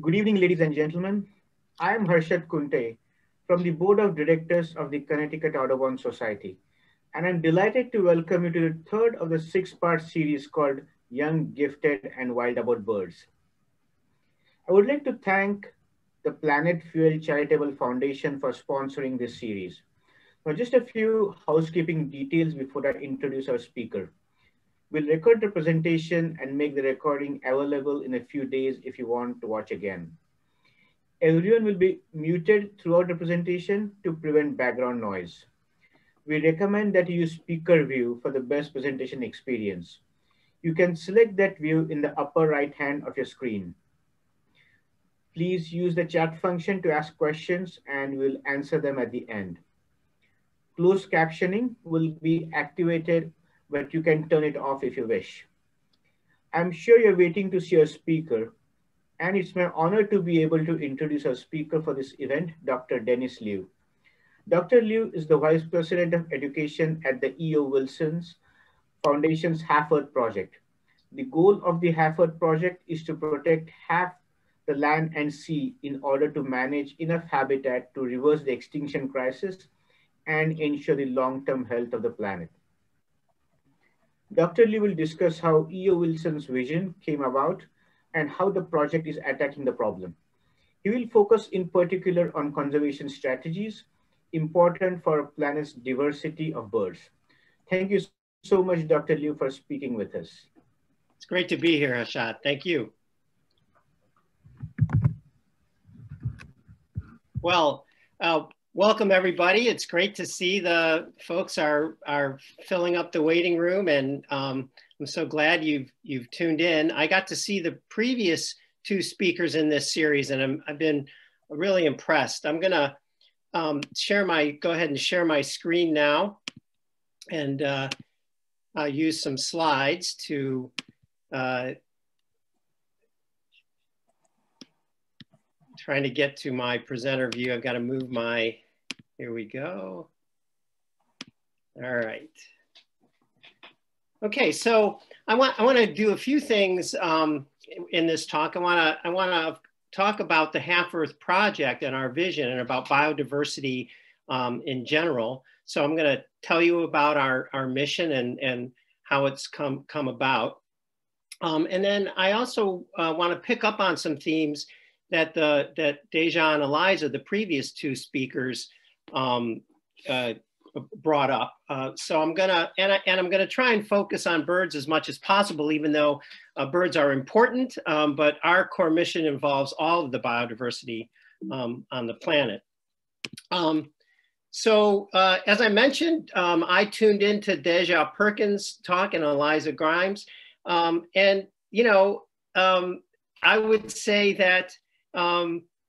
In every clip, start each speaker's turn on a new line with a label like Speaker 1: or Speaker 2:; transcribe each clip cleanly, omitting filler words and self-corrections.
Speaker 1: Good evening, ladies and gentlemen. I am Harshad Kunte from the Board of Directors of the Connecticut Audubon Society, and I'm delighted to welcome you to the third of the six-part series called Young, Gifted, and Wild About Birds. I would like to thank the Planet Fuel Charitable Foundation for sponsoring this series. Now, just a few housekeeping details before I introduce our speaker. We'll record the presentation and make the recording available in a few days if you want to watch again. Everyone will be muted throughout the presentation to prevent background noise. We recommend that you use speaker view for the best presentation experience. You can select that view in the upper right hand of your screen. Please use the chat function to ask questions and we'll answer them at the end. Closed captioning will be activated, but you can turn it off if you wish. I'm sure you're waiting to see our speaker, and it's my honor to be able to introduce our speaker for this event, Dr. Dennis Liu. Dr. Liu is the Vice President of Education at the E.O. Wilson's Foundation's Half Earth Project. The goal of the Half Earth Project is to protect half the land and sea in order to manage enough habitat to reverse the extinction crisis and ensure the long-term health of the planet. Dr. Liu will discuss how E.O. Wilson's vision came about and how the project is attacking the problem. He will focus in particular on conservation strategies important for our planet's diversity of birds. Thank you so much, Dr. Liu, for speaking with us.
Speaker 2: It's great to be here, Harshad. Thank you. Well, welcome everybody. It's great to see the folks are filling up the waiting room, and I'm so glad you've tuned in. I got to see the previous two speakers in this series, and I've been really impressed. I'm gonna go ahead and share my screen now, and I'll use some slides to trying to get to my presenter view. I've got to move my, here we go. All right. Okay, so I want to do a few things in this talk. I want to talk about the Half Earth Project and our vision, and about biodiversity in general. So I'm going to tell you about our mission and how it's come about. And then I also want to pick up on some themes that Deja and Eliza, the previous two speakers, brought up. So I'm gonna try and focus on birds as much as possible, even though birds are important, but our core mission involves all of the biodiversity on the planet. So as I mentioned, I tuned into Deja Perkins' talk and Eliza Grimes, and I would say that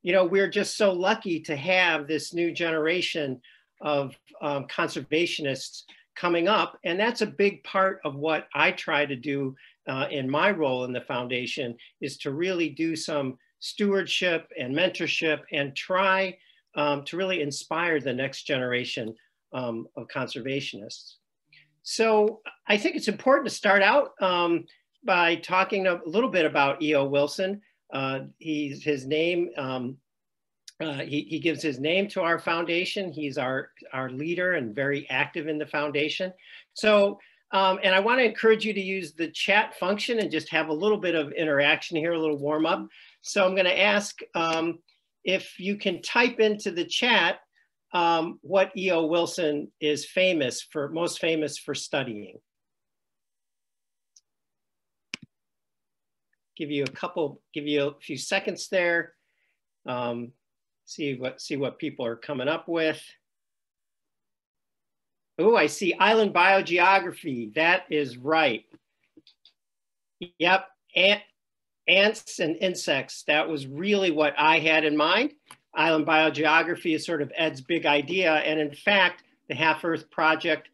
Speaker 2: we're just so lucky to have this new generation of conservationists coming up. And that's a big part of what I try to do in my role in the foundation, is to really do some stewardship and mentorship and try to really inspire the next generation of conservationists. So I think it's important to start out by talking a little bit about E.O. Wilson. He gives his name to our foundation. He's our leader and very active in the foundation. So, and I want to encourage you to use the chat function and just have a little bit of interaction here, a little warm up. So I'm going to ask if you can type into the chat what E.O. Wilson is most famous for studying. Give you a few seconds there. See what people are coming up with. Oh, I see island biogeography. That is right. Yep, ants and insects. That was really what I had in mind. Island biogeography is sort of Ed's big idea. And in fact, the Half Earth Project,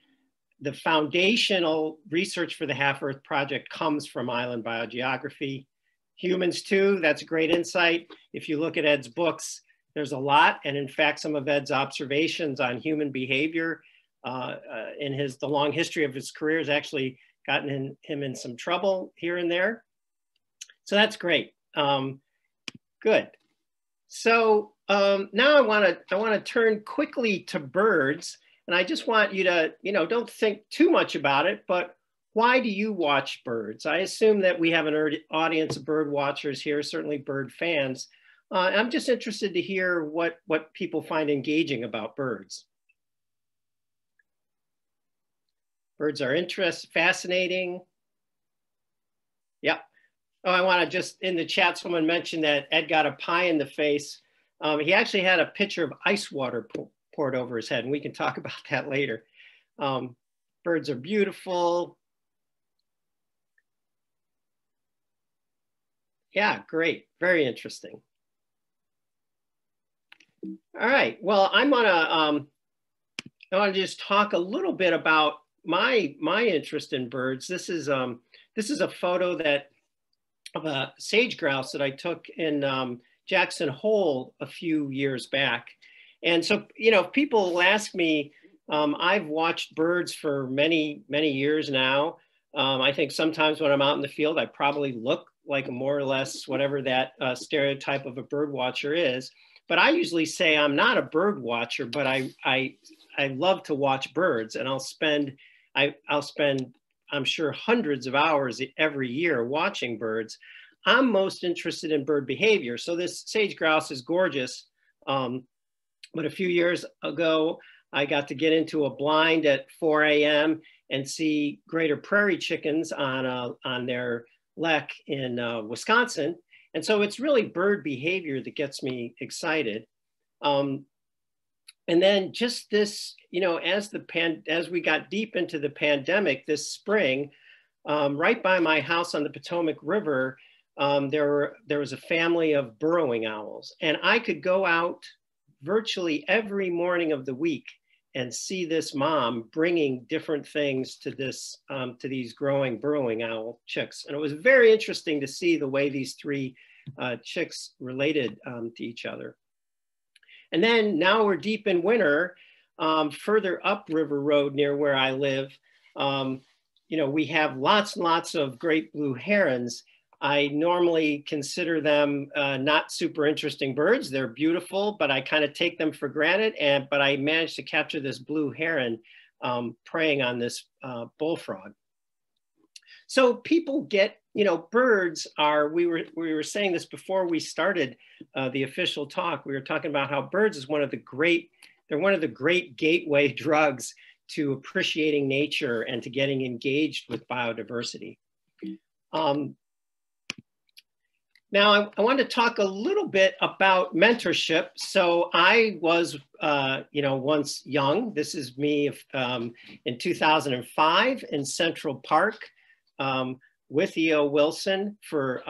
Speaker 2: the foundational research for the Half Earth Project comes from island biogeography. Humans too, that's a great insight. If you look at Ed's books, there's a lot. And in fact, some of Ed's observations on human behavior in the long history of his career has actually gotten him in some trouble here and there. So that's great. Good. So now I want to turn quickly to birds, and I just want you to, don't think too much about it, but why do you watch birds? I assume that we have an audience of bird watchers here, certainly bird fans. I'm just interested to hear what people find engaging about birds. Birds are fascinating. Yep. Oh, I want to just, in the chat, someone mentioned that Ed got a pie in the face. He actually had a pitcher of ice water poured over his head, and we can talk about that later. Birds are beautiful. Yeah, great. Very interesting. All right. Well, I want to just talk a little bit about my interest in birds. This is a photo of a sage grouse that I took in Jackson Hole a few years back. And so, people ask me, I've watched birds for many years now. I think sometimes when I'm out in the field, I probably look like more or less whatever that stereotype of a bird watcher is. But I usually say I'm not a bird watcher, but I love to watch birds, and I'll spend, I'm sure, hundreds of hours every year watching birds. I'm most interested in bird behavior. So this sage grouse is gorgeous. But a few years ago, I got to get into a blind at 4 a.m. and see greater prairie chickens on their lek in Wisconsin. And so it's really bird behavior that gets me excited. And then just this, as we got deep into the pandemic this spring, right by my house on the Potomac River, there was a family of burrowing owls, and I could go out virtually every morning of the week and see this mom bringing different things to these growing burrowing owl chicks. And it was very interesting to see the way these three chicks related to each other. And then now we're deep in winter, further up River Road near where I live. We have lots and lots of great blue herons. I normally consider them not super interesting birds. They're beautiful, but I kind of take them for granted. But I managed to capture this blue heron preying on this bullfrog. So people get, birds are, we were saying this before we started the official talk. We were talking about how birds is one of the great gateway drugs to appreciating nature and to getting engaged with biodiversity. Now, I want to talk a little bit about mentorship. So I was, once young. This is me in 2005 in Central Park with E.O. Wilson for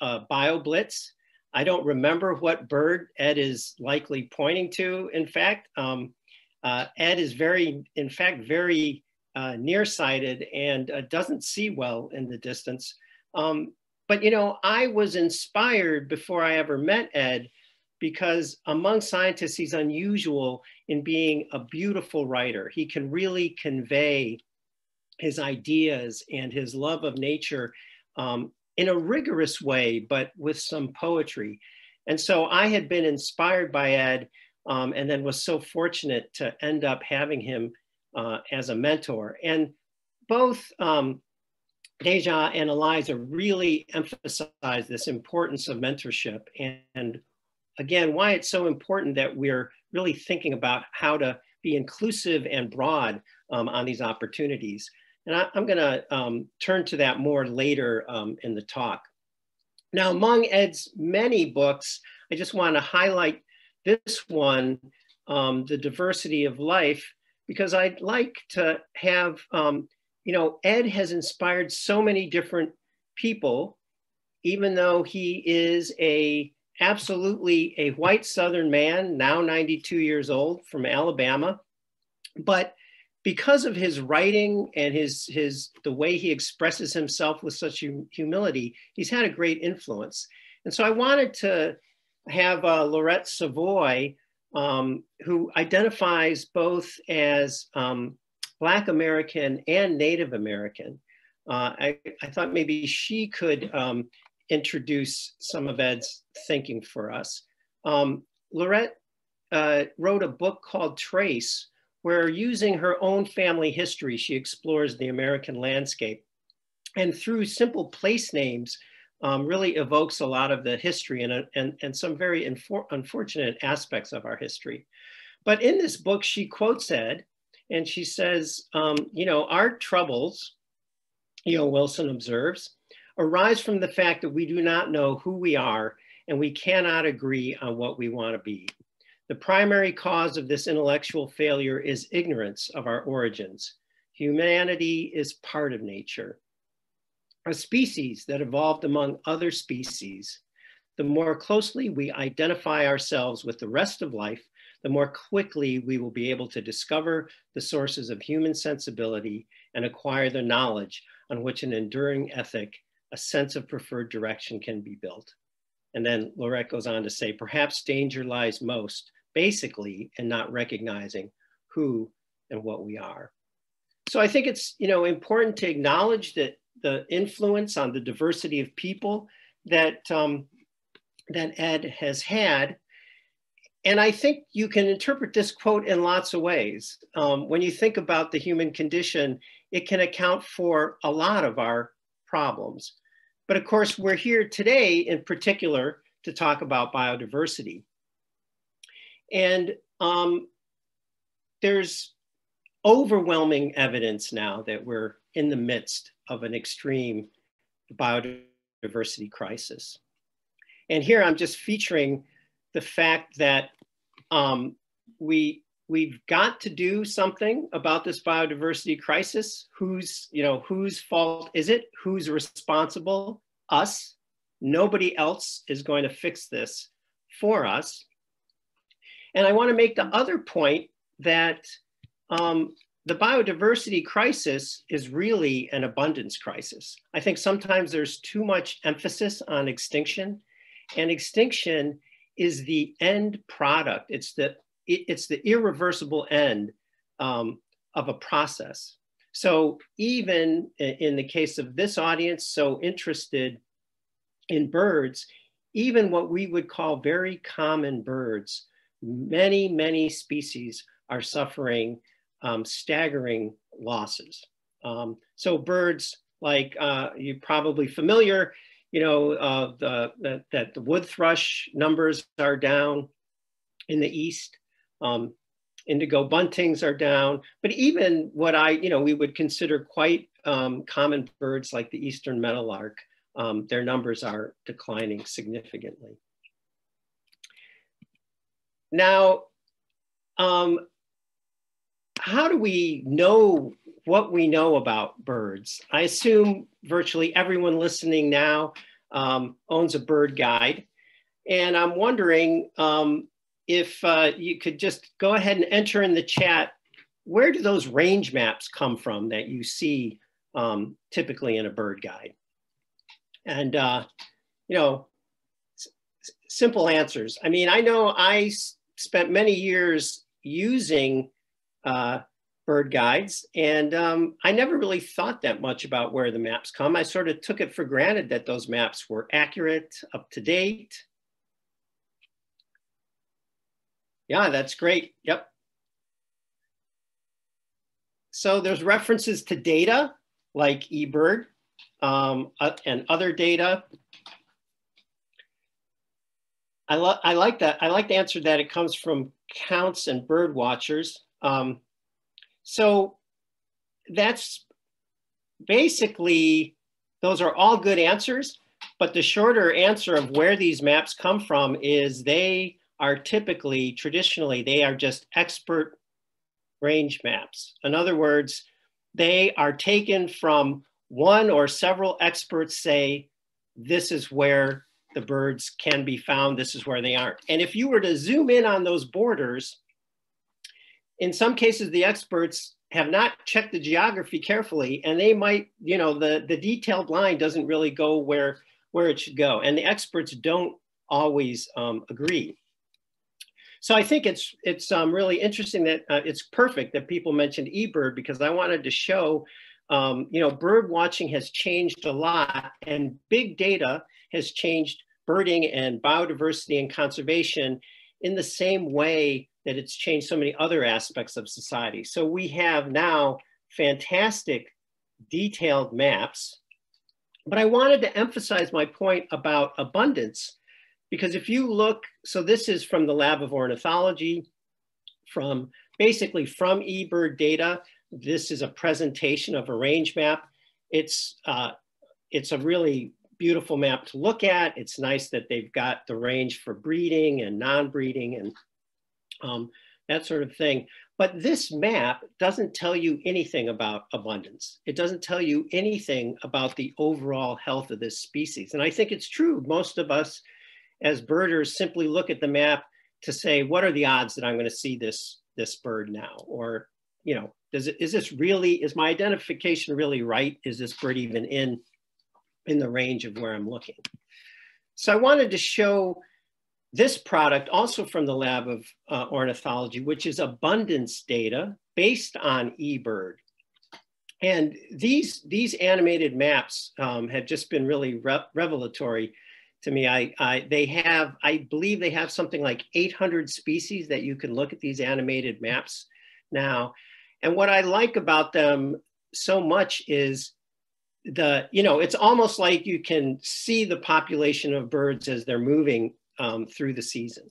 Speaker 2: BioBlitz. I don't remember what bird Ed is likely pointing to. In fact, Ed is very nearsighted and doesn't see well in the distance. But, I was inspired before I ever met Ed, because among scientists, he's unusual in being a beautiful writer. He can really convey his ideas and his love of nature in a rigorous way, but with some poetry. And so I had been inspired by Ed and then was so fortunate to end up having him as a mentor. And both Deja and Eliza really emphasize this importance of mentorship, and again, why it's so important that we're really thinking about how to be inclusive and broad on these opportunities. And I'm going to turn to that more later in the talk. Now, among Ed's many books, I just want to highlight this one, The Diversity of Life, because I'd like to have Ed has inspired so many different people, even though he is absolutely a white Southern man, now 92 years old, from Alabama. But because of his writing and the way he expresses himself with such humility, he's had a great influence. And so I wanted to have Laurette Savoy, who identifies both as Black American and Native American. I thought maybe she could introduce some of Ed's thinking for us. Lorette wrote a book called Trace, where using her own family history, she explores the American landscape. And through simple place names, really evokes a lot of the history and some very unfortunate aspects of our history. But in this book, she quotes Ed, and she says, our troubles, Wilson observes, arise from the fact that we do not know who we are and we cannot agree on what we want to be. The primary cause of this intellectual failure is ignorance of our origins. Humanity is part of nature. A species that evolved among other species, the more closely we identify ourselves with the rest of life, the more quickly we will be able to discover the sources of human sensibility and acquire the knowledge on which an enduring ethic, a sense of preferred direction can be built. And then Lorette goes on to say, perhaps danger lies most basically in not recognizing who and what we are. So I think it's important to acknowledge that the influence on the diversity of people that Ed has had. And I think you can interpret this quote in lots of ways. When you think about the human condition, it can account for a lot of our problems. But of course, we're here today in particular to talk about biodiversity. And there's overwhelming evidence now that we're in the midst of an extreme biodiversity crisis. And here I'm just featuring the fact that we've got to do something about this biodiversity crisis. Whose fault is it? Who's responsible? Us. Nobody else is going to fix this for us. And I want to make the other point that the biodiversity crisis is really an abundance crisis. I think sometimes there's too much emphasis on extinction, and extinction is the end product. It's the irreversible end of a process. So even in the case of this audience, so interested in birds, even what we would call very common birds, many, many species are suffering staggering losses. So birds like, you're probably familiar, that the wood thrush numbers are down in the east. Indigo buntings are down, but even what we would consider quite common birds like the eastern meadowlark, their numbers are declining significantly. Now, how do we know what we know about birds? I assume virtually everyone listening now owns a bird guide. And I'm wondering if you could just go ahead and enter in the chat, where do those range maps come from that you see typically in a bird guide? And, simple answers. I mean, I know I spent many years using bird guides, and I never really thought that much about where the maps come. I sort of took it for granted that those maps were accurate, up to date. Yeah, that's great. Yep. So there's references to data like eBird and other data. I like that. I like the answer that it comes from counts and bird watchers. So that's basically, those are all good answers, but the shorter answer of where these maps come from is they are typically, traditionally, they are just expert range maps. In other words, they are taken from one or several experts say, this is where the birds can be found, this is where they aren't. And if you were to zoom in on those borders, in some cases, the experts have not checked the geography carefully, and they might, the detailed line doesn't really go where it should go. And the experts don't always agree. So I think it's really interesting that it's perfect that people mentioned eBird, because I wanted to show, bird watching has changed a lot, and big data has changed birding and biodiversity and conservation in the same way that it's changed so many other aspects of society. So we have now fantastic detailed maps, but I wanted to emphasize my point about abundance, because if you look, so this is from the Lab of Ornithology, basically from eBird data. This is a presentation of a range map. It's a really beautiful map to look at. It's nice that they've got the range for breeding and non-breeding and that sort of thing. But this map doesn't tell you anything about abundance. It doesn't tell you anything about the overall health of this species. And I think it's true. Most of us as birders simply look at the map to say, what are the odds that I'm going to see this bird now? Or, you know, is my identification really right? Is this bird even in the range of where I'm looking? So I wanted to show this product also from the Lab of Ornithology, which is abundance data based on eBird. And these animated maps have just been really revelatory to me. I believe they have something like 800 species that you can look at these animated maps now. And what I like about them so much is it's almost like you can see the population of birds as they're moving through the season.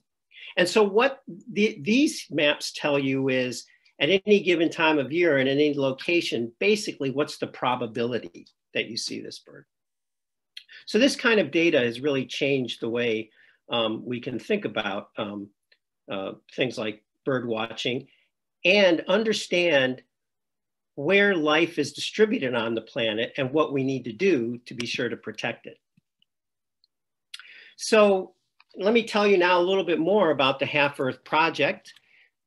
Speaker 2: And so what these maps tell you is at any given time of year and in any location, basically what's the probability that you see this bird. So this kind of data has really changed the way we can think about things like bird watching and understand where life is distributed on the planet and what we need to do to be sure to protect it. So let me tell you now a little bit more about the Half Earth Project.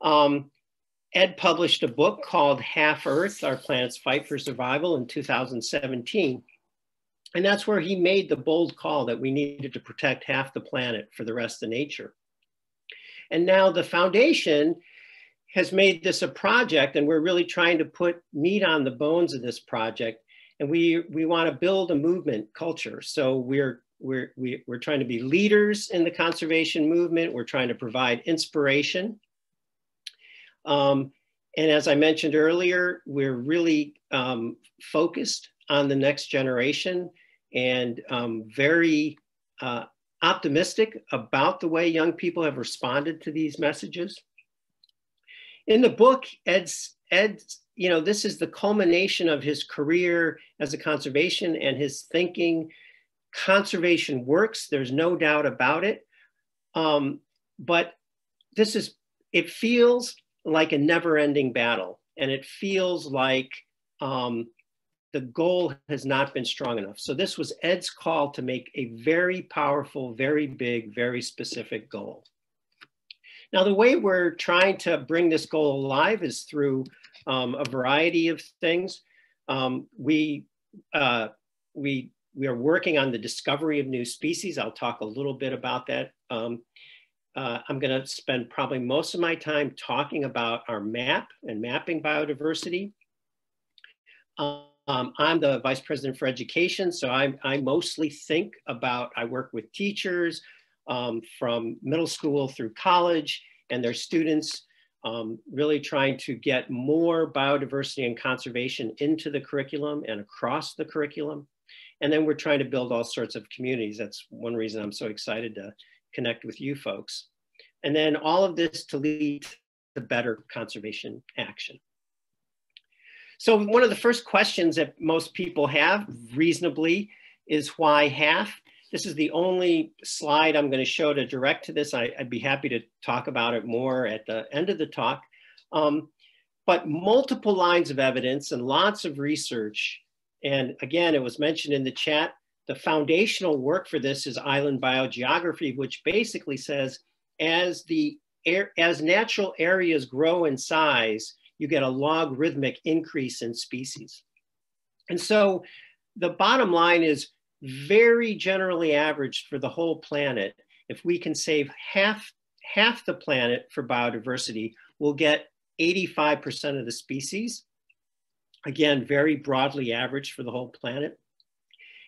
Speaker 2: Ed published a book called Half Earth, Our Planet's Fight for Survival in 2017. And that's where he made the bold call that we needed to protect half the planet for the rest of nature. And now the foundation has made this a project, and we're really trying to put meat on the bones of this project. And we want to build a movement culture. So we're trying to be leaders in the conservation movement. We're trying to provide inspiration. And as I mentioned earlier, we're really focused on the next generation and very optimistic about the way young people have responded to these messages. In the book, Ed's, this is the culmination of his career as a conservation and his thinking. Conservation works, there's no doubt about it. But it feels like a never-ending battle. And it feels like the goal has not been strong enough. So this was Ed's call to make a very powerful, very big, very specific goal. Now, the way we're trying to bring this goal alive is through a variety of things. We are working on the discovery of new species. I'll talk a little bit about that. I'm going to spend probably most of my time talking about our map and mapping biodiversity. I'm the Vice President for Education, so I mostly think about, I work with teachers from middle school through college and their students, really trying to get more biodiversity and conservation into the curriculum and across the curriculum. And then we're trying to build all sorts of communities. That's one reason I'm so excited to connect with you folks. And then all of this to lead to better conservation action. So one of the first questions that most people have reasonably is why half? This is the only slide I'm going to show to direct to this. I'd be happy to talk about it more at the end of the talk. But multiple lines of evidence and lots of research. And again, it was mentioned in the chat, the foundational work for this is island biogeography, which basically says as natural areas grow in size, you get a logarithmic increase in species. And so the bottom line is very generally averaged for the whole planet. If we can save half the planet for biodiversity, we'll get 85% of the species. Again, very broadly averaged for the whole planet.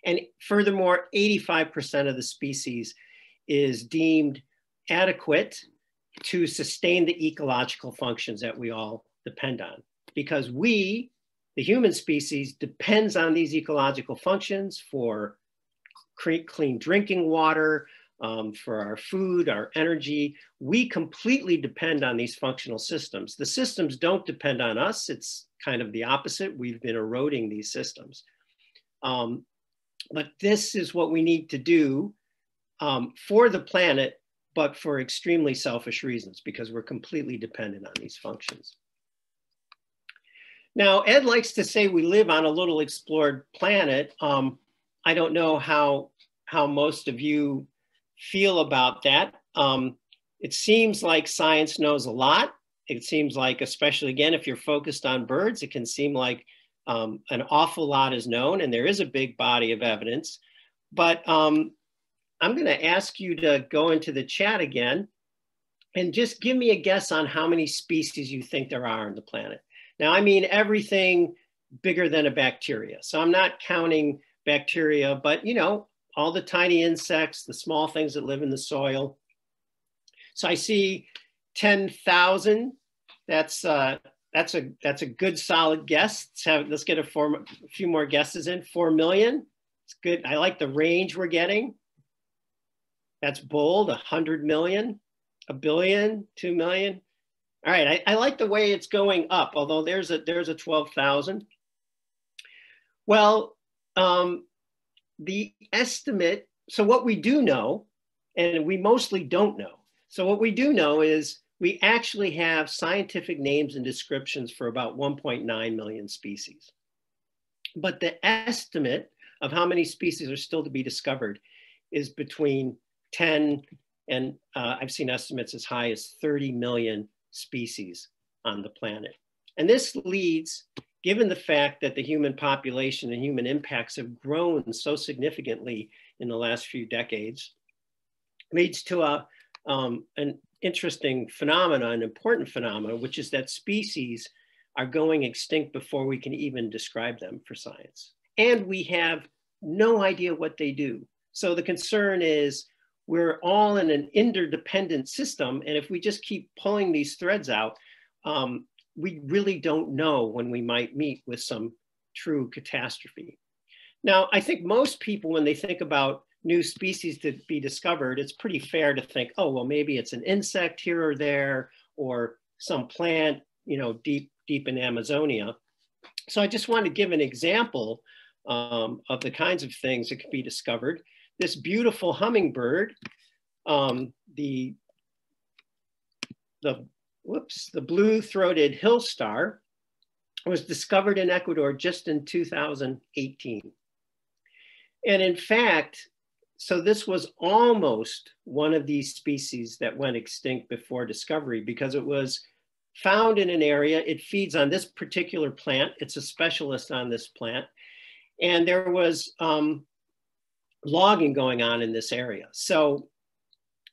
Speaker 2: And furthermore, 85% of the species is deemed adequate to sustain the ecological functions that we all depend on. Because we, the human species, depends on these ecological functions for clean drinking water, for our food, our energy. We completely depend on these functional systems. The systems don't depend on us. It's kind of the opposite. We've been eroding these systems. But this is what we need to do for the planet, but for extremely selfish reasons, because we're completely dependent on these functions. Now, Ed likes to say we live on a little explored planet. I don't know how most of you feel about that. It seems like science knows a lot. It seems like, especially again, if you're focused on birds, it can seem like an awful lot is known, and there is a big body of evidence. But I'm going to ask you to go into the chat again and just give me a guess on how many species you think there are on the planet. Now, I mean everything bigger than a bacteria. So I'm not counting bacteria, but you know, all the tiny insects, the small things that live in the soil. So I see 10,000. That's a good solid guess. Let's get a few more guesses in. 4 million. It's good. I like the range we're getting. That's bold. 100 million, a billion, 2 million. All right. I like the way it's going up, although there's a 12,000. Well, the estimate, so what we do know, and we mostly don't know. So what we do know is we actually have scientific names and descriptions for about 1.9 million species. But the estimate of how many species are still to be discovered is between 10 and I've seen estimates as high as 30 million species on the planet. And this leads, given the fact that the human population and human impacts have grown so significantly in the last few decades, leads to an interesting phenomenon, an important phenomenon, which is that species are going extinct before we can even describe them for science. And we have no idea what they do. So the concern is we're all in an interdependent system. And if we just keep pulling these threads out, we really don't know when we might meet with some true catastrophe. Now, I think most people, when they think about new species to be discovered, it's pretty fair to think, oh, well, maybe it's an insect here or there, or some plant, you know, deep in Amazonia. So I just want to give an example of the kinds of things that could be discovered. This beautiful hummingbird, the blue-throated hill star, was discovered in Ecuador just in 2018. And in fact, so this was almost one of these species that went extinct before discovery, because it was found in an area. It feeds on this particular plant. It's a specialist on this plant. And there was logging going on in this area. So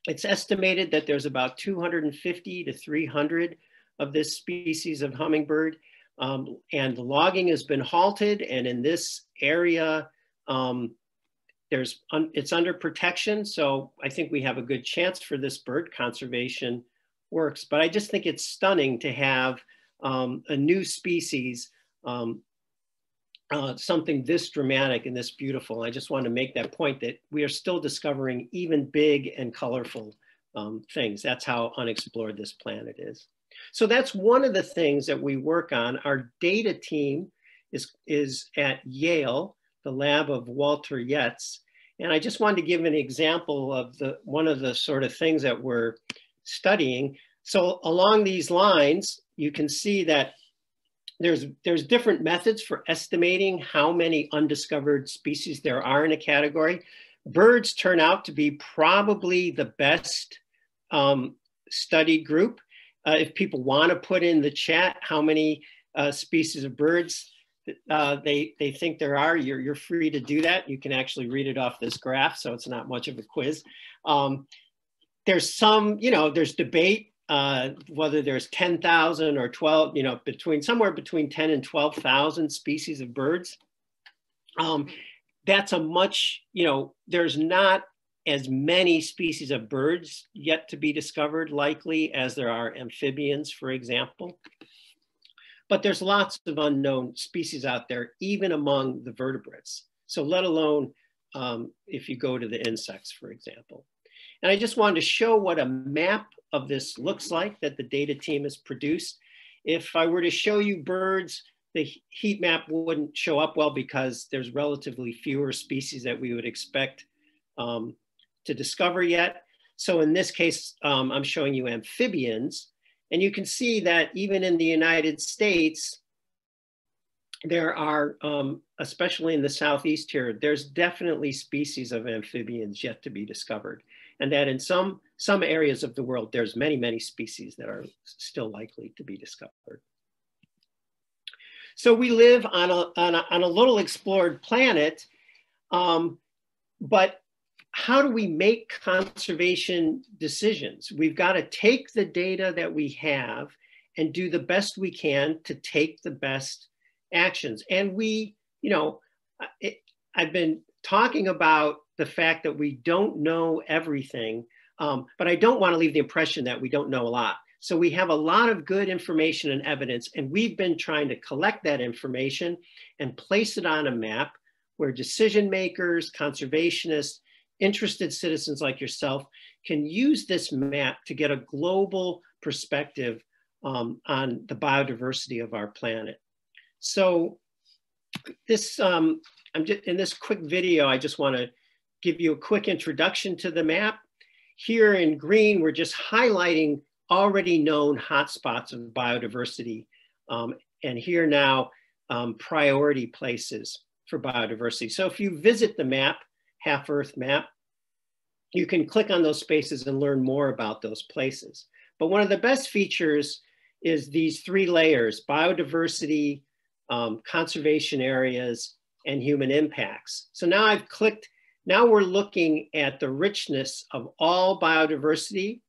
Speaker 2: it's estimated that there's about 250 to 300 of this species of hummingbird. And the logging has been halted. And in this area, it's under protection. So I think we have a good chance for this bird conservation works. But I just think it's stunning to have a new species, something this dramatic and this beautiful. I just want to make that point that we are still discovering even big and colorful things. That's how unexplored this planet is. So that's one of the things that we work on. Our data team is at Yale, the lab of Walter Yetz. And I just wanted to give an example of one of the sort of things that we're studying. So along these lines, you can see that there's different methods for estimating how many undiscovered species there are in a category. Birds turn out to be probably the best studied group. If people want to put in the chat how many species of birds they think there are, you're free to do that. You can actually read it off this graph, so it's not much of a quiz. There's some, there's debate whether there's 10,000 or 12, somewhere between 10 and 12,000 species of birds. that's a much, there's not as many species of birds yet to be discovered likely as there are amphibians, for example. But there's lots of unknown species out there, even among the vertebrates. So let alone if you go to the insects, for example. And I just wanted to show what a map of this looks like that the data team has produced. If I were to show you birds, the heat map wouldn't show up well because there's relatively fewer species that we would expect to discover yet. So in this case, I'm showing you amphibians. And you can see that even in the United States, there are, especially in the Southeast here, there's definitely species of amphibians yet to be discovered. And that in some areas of the world, there's many, many species that are still likely to be discovered. So we live on a little explored planet, but how do we make conservation decisions? We've got to take the data that we have and do the best we can to take the best actions. And we, I've been talking about the fact that we don't know everything, but I don't want to leave the impression that we don't know a lot. So we have a lot of good information and evidence, and we've been trying to collect that information and place it on a map where decision makers, conservationists, interested citizens like yourself can use this map to get a global perspective on the biodiversity of our planet. So this, in this quick video, I just want to give you a quick introduction to the map. Here in green, we're just highlighting already known hotspots of biodiversity. And here now, priority places for biodiversity. So if you visit the map, Half Earth map, you can click on those spaces and learn more about those places. But one of the best features is these three layers: biodiversity, conservation areas, and human impacts. So now I've clicked, now we're looking at the richness of all biodiversity.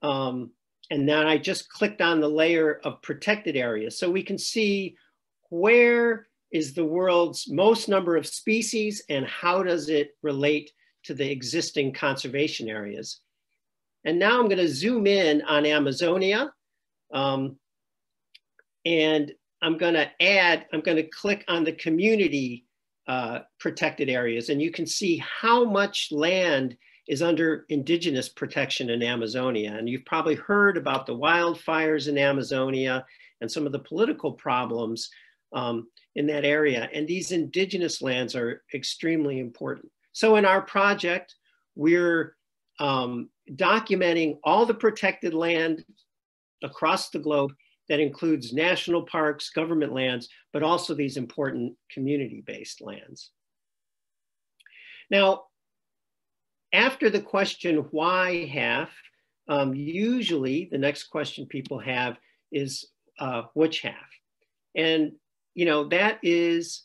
Speaker 2: And then I just clicked on the layer of protected areas. So we can see where is the world's most number of species and how does it relate to the existing conservation areas. And now I'm going to zoom in on Amazonia. And I'm going to click on the community protected areas. And you can see how much land is under indigenous protection in Amazonia. And you've probably heard about the wildfires in Amazonia and some of the political problems in that area. And these indigenous lands are extremely important. So in our project, we're documenting all the protected land across the globe. That includes national parks, government lands, but also these important community-based lands. Now, after the question, why half, usually the next question people have is which half? And that is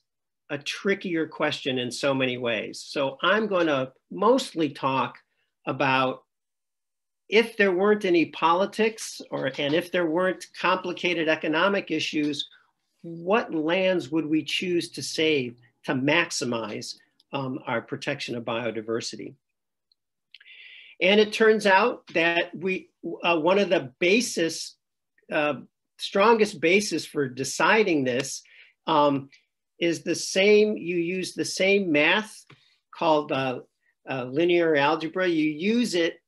Speaker 2: a trickier question in so many ways. So I'm going to mostly talk about if there weren't any politics and if there weren't complicated economic issues, what lands would we choose to save to maximize our protection of biodiversity? And it turns out that one of the strongest basis for deciding this is the same, you use the same math called linear algebra. You use it,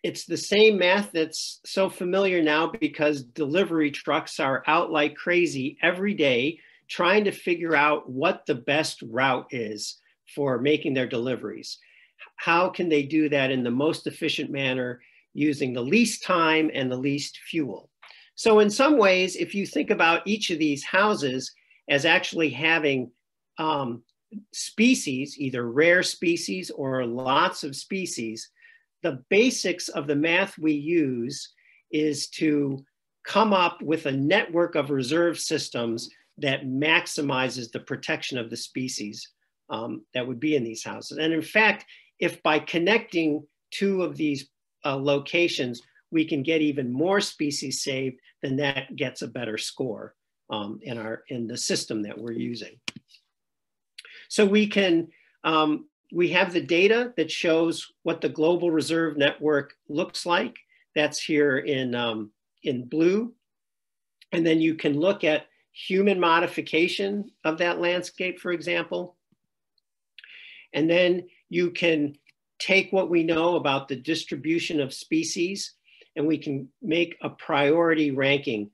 Speaker 2: it's the same math that's so familiar now because delivery trucks are out like crazy every day trying to figure out what the best route is for making their deliveries. How can they do that in the most efficient manner using the least time and the least fuel? So in some ways, if you think about each of these houses as actually having species, either rare species or lots of species, the basics of the math we use is to come up with a network of reserve systems that maximizes the protection of the species that would be in these houses. And in fact, if by connecting two of these locations, we can get even more species saved, then that gets a better score in the system that we're using. So we can, we have the data that shows what the global reserve network looks like. That's here in blue. And then you can look at human modification of that landscape, for example. And then you can take what we know about the distribution of species, and we can make a priority ranking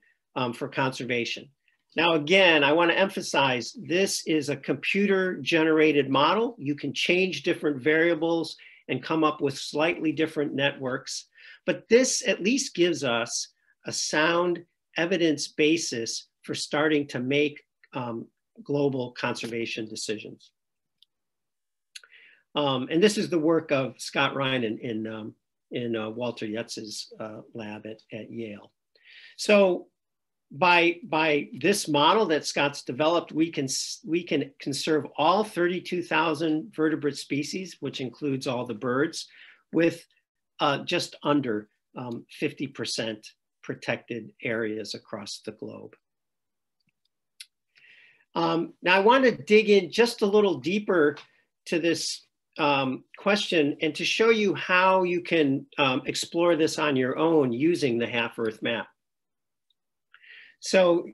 Speaker 2: for conservation. Now, again, I want to emphasize this is a computer-generated model. You can change different variables and come up with slightly different networks. But this at least gives us a sound evidence basis for starting to make global conservation decisions. And this is the work of Scott Ryan in Walter Yutz's lab at Yale. So by this model that Scott's developed, we can conserve all 32,000 vertebrate species, which includes all the birds, with just under 50% protected areas across the globe. Now I want to dig in just a little deeper to this question and to show you how you can explore this on your own using the half-Earth map. So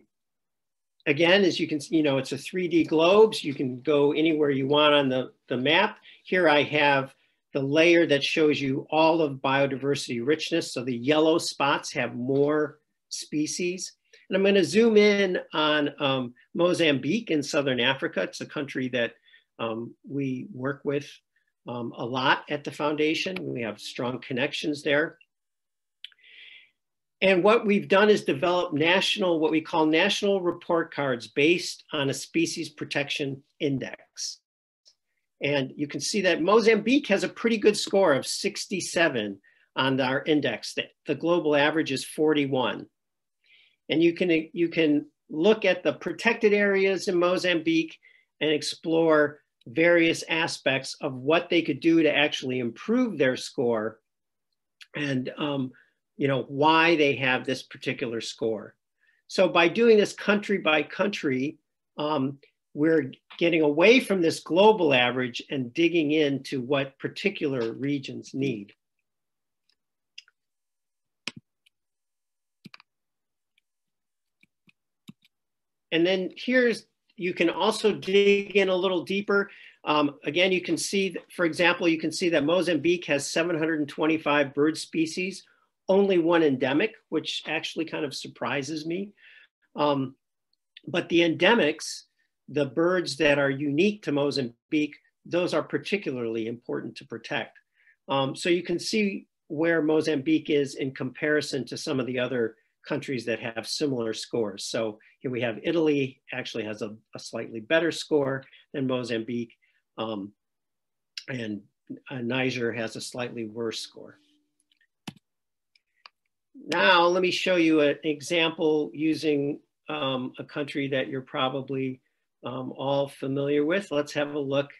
Speaker 2: again, as you can see, it's a 3D globe. So you can go anywhere you want on the map. Here I have the layer that shows you all of biodiversity richness. So the yellow spots have more species. And I'm going to zoom in on Mozambique in Southern Africa. It's a country that we work with a lot at the foundation. We have strong connections there. And what we've done is develop what we call national report cards based on a species protection index. And you can see that Mozambique has a pretty good score of 67 on our index. The global average is 41. And you can look at the protected areas in Mozambique and explore various aspects of what they could do to actually improve their score and why they have this particular score. So by doing this country by country, we're getting away from this global average and digging into what particular regions need. And then you can also dig in a little deeper. Again, you can see, for example, you can see that Mozambique has 725 bird species, only one endemic, which actually kind of surprises me. But the endemics, the birds that are unique to Mozambique, those are particularly important to protect. So you can see where Mozambique is in comparison to some of the other countries that have similar scores. So here we have Italy actually has a slightly better score than Mozambique, and Niger has a slightly worse score. Now, let me show you an example using a country that you're probably all familiar with. Let's have a look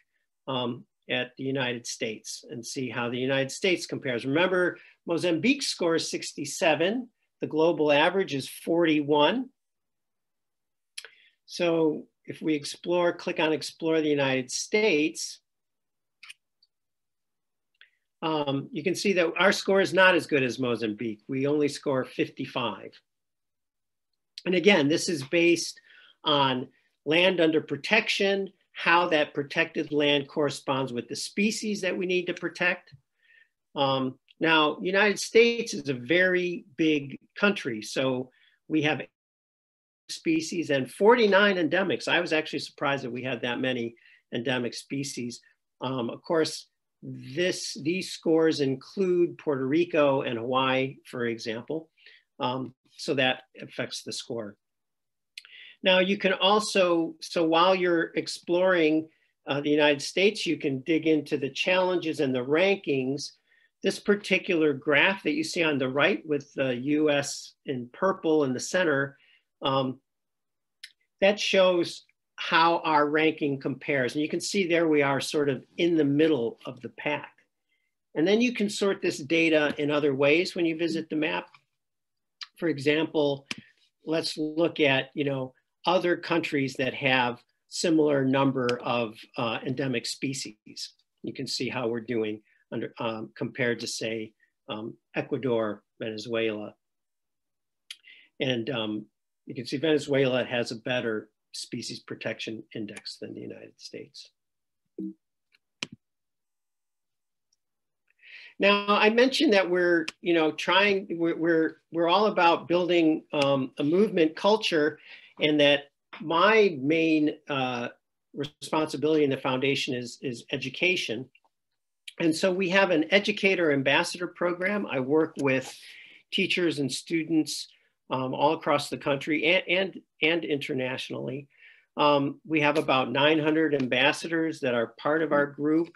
Speaker 2: at the United States and see how the United States compares. Remember, Mozambique's score is 67. The global average is 41. So if we click on Explore the United States, you can see that our score is not as good as Mozambique. We only score 55. And again, this is based on land under protection, how that protected land corresponds with the species that we need to protect. Now, United States is a very big country. So we have species and 49 endemics. I was actually surprised that we had that many endemic species. Of course, these scores include Puerto Rico and Hawaii, for example. So that affects the score. Now you can also, so while you're exploring the United States, you can dig into the challenges and the rankings. This particular graph that you see on the right with the US in purple in the center, that shows how our ranking compares. And you can see there we are sort of in the middle of the pack. And then you can sort this data in other ways when you visit the map. For example, let's look at, other countries that have similar number of endemic species. You can see how we're doing under, compared to, say, Ecuador, Venezuela. And you can see Venezuela has a better species protection index than the United States. Now, I mentioned that we're, we're all about building a movement culture, and that my main responsibility in the foundation is education. And so we have an educator ambassador program. I work with teachers and students all across the country and internationally. We have about 900 ambassadors that are part of our group.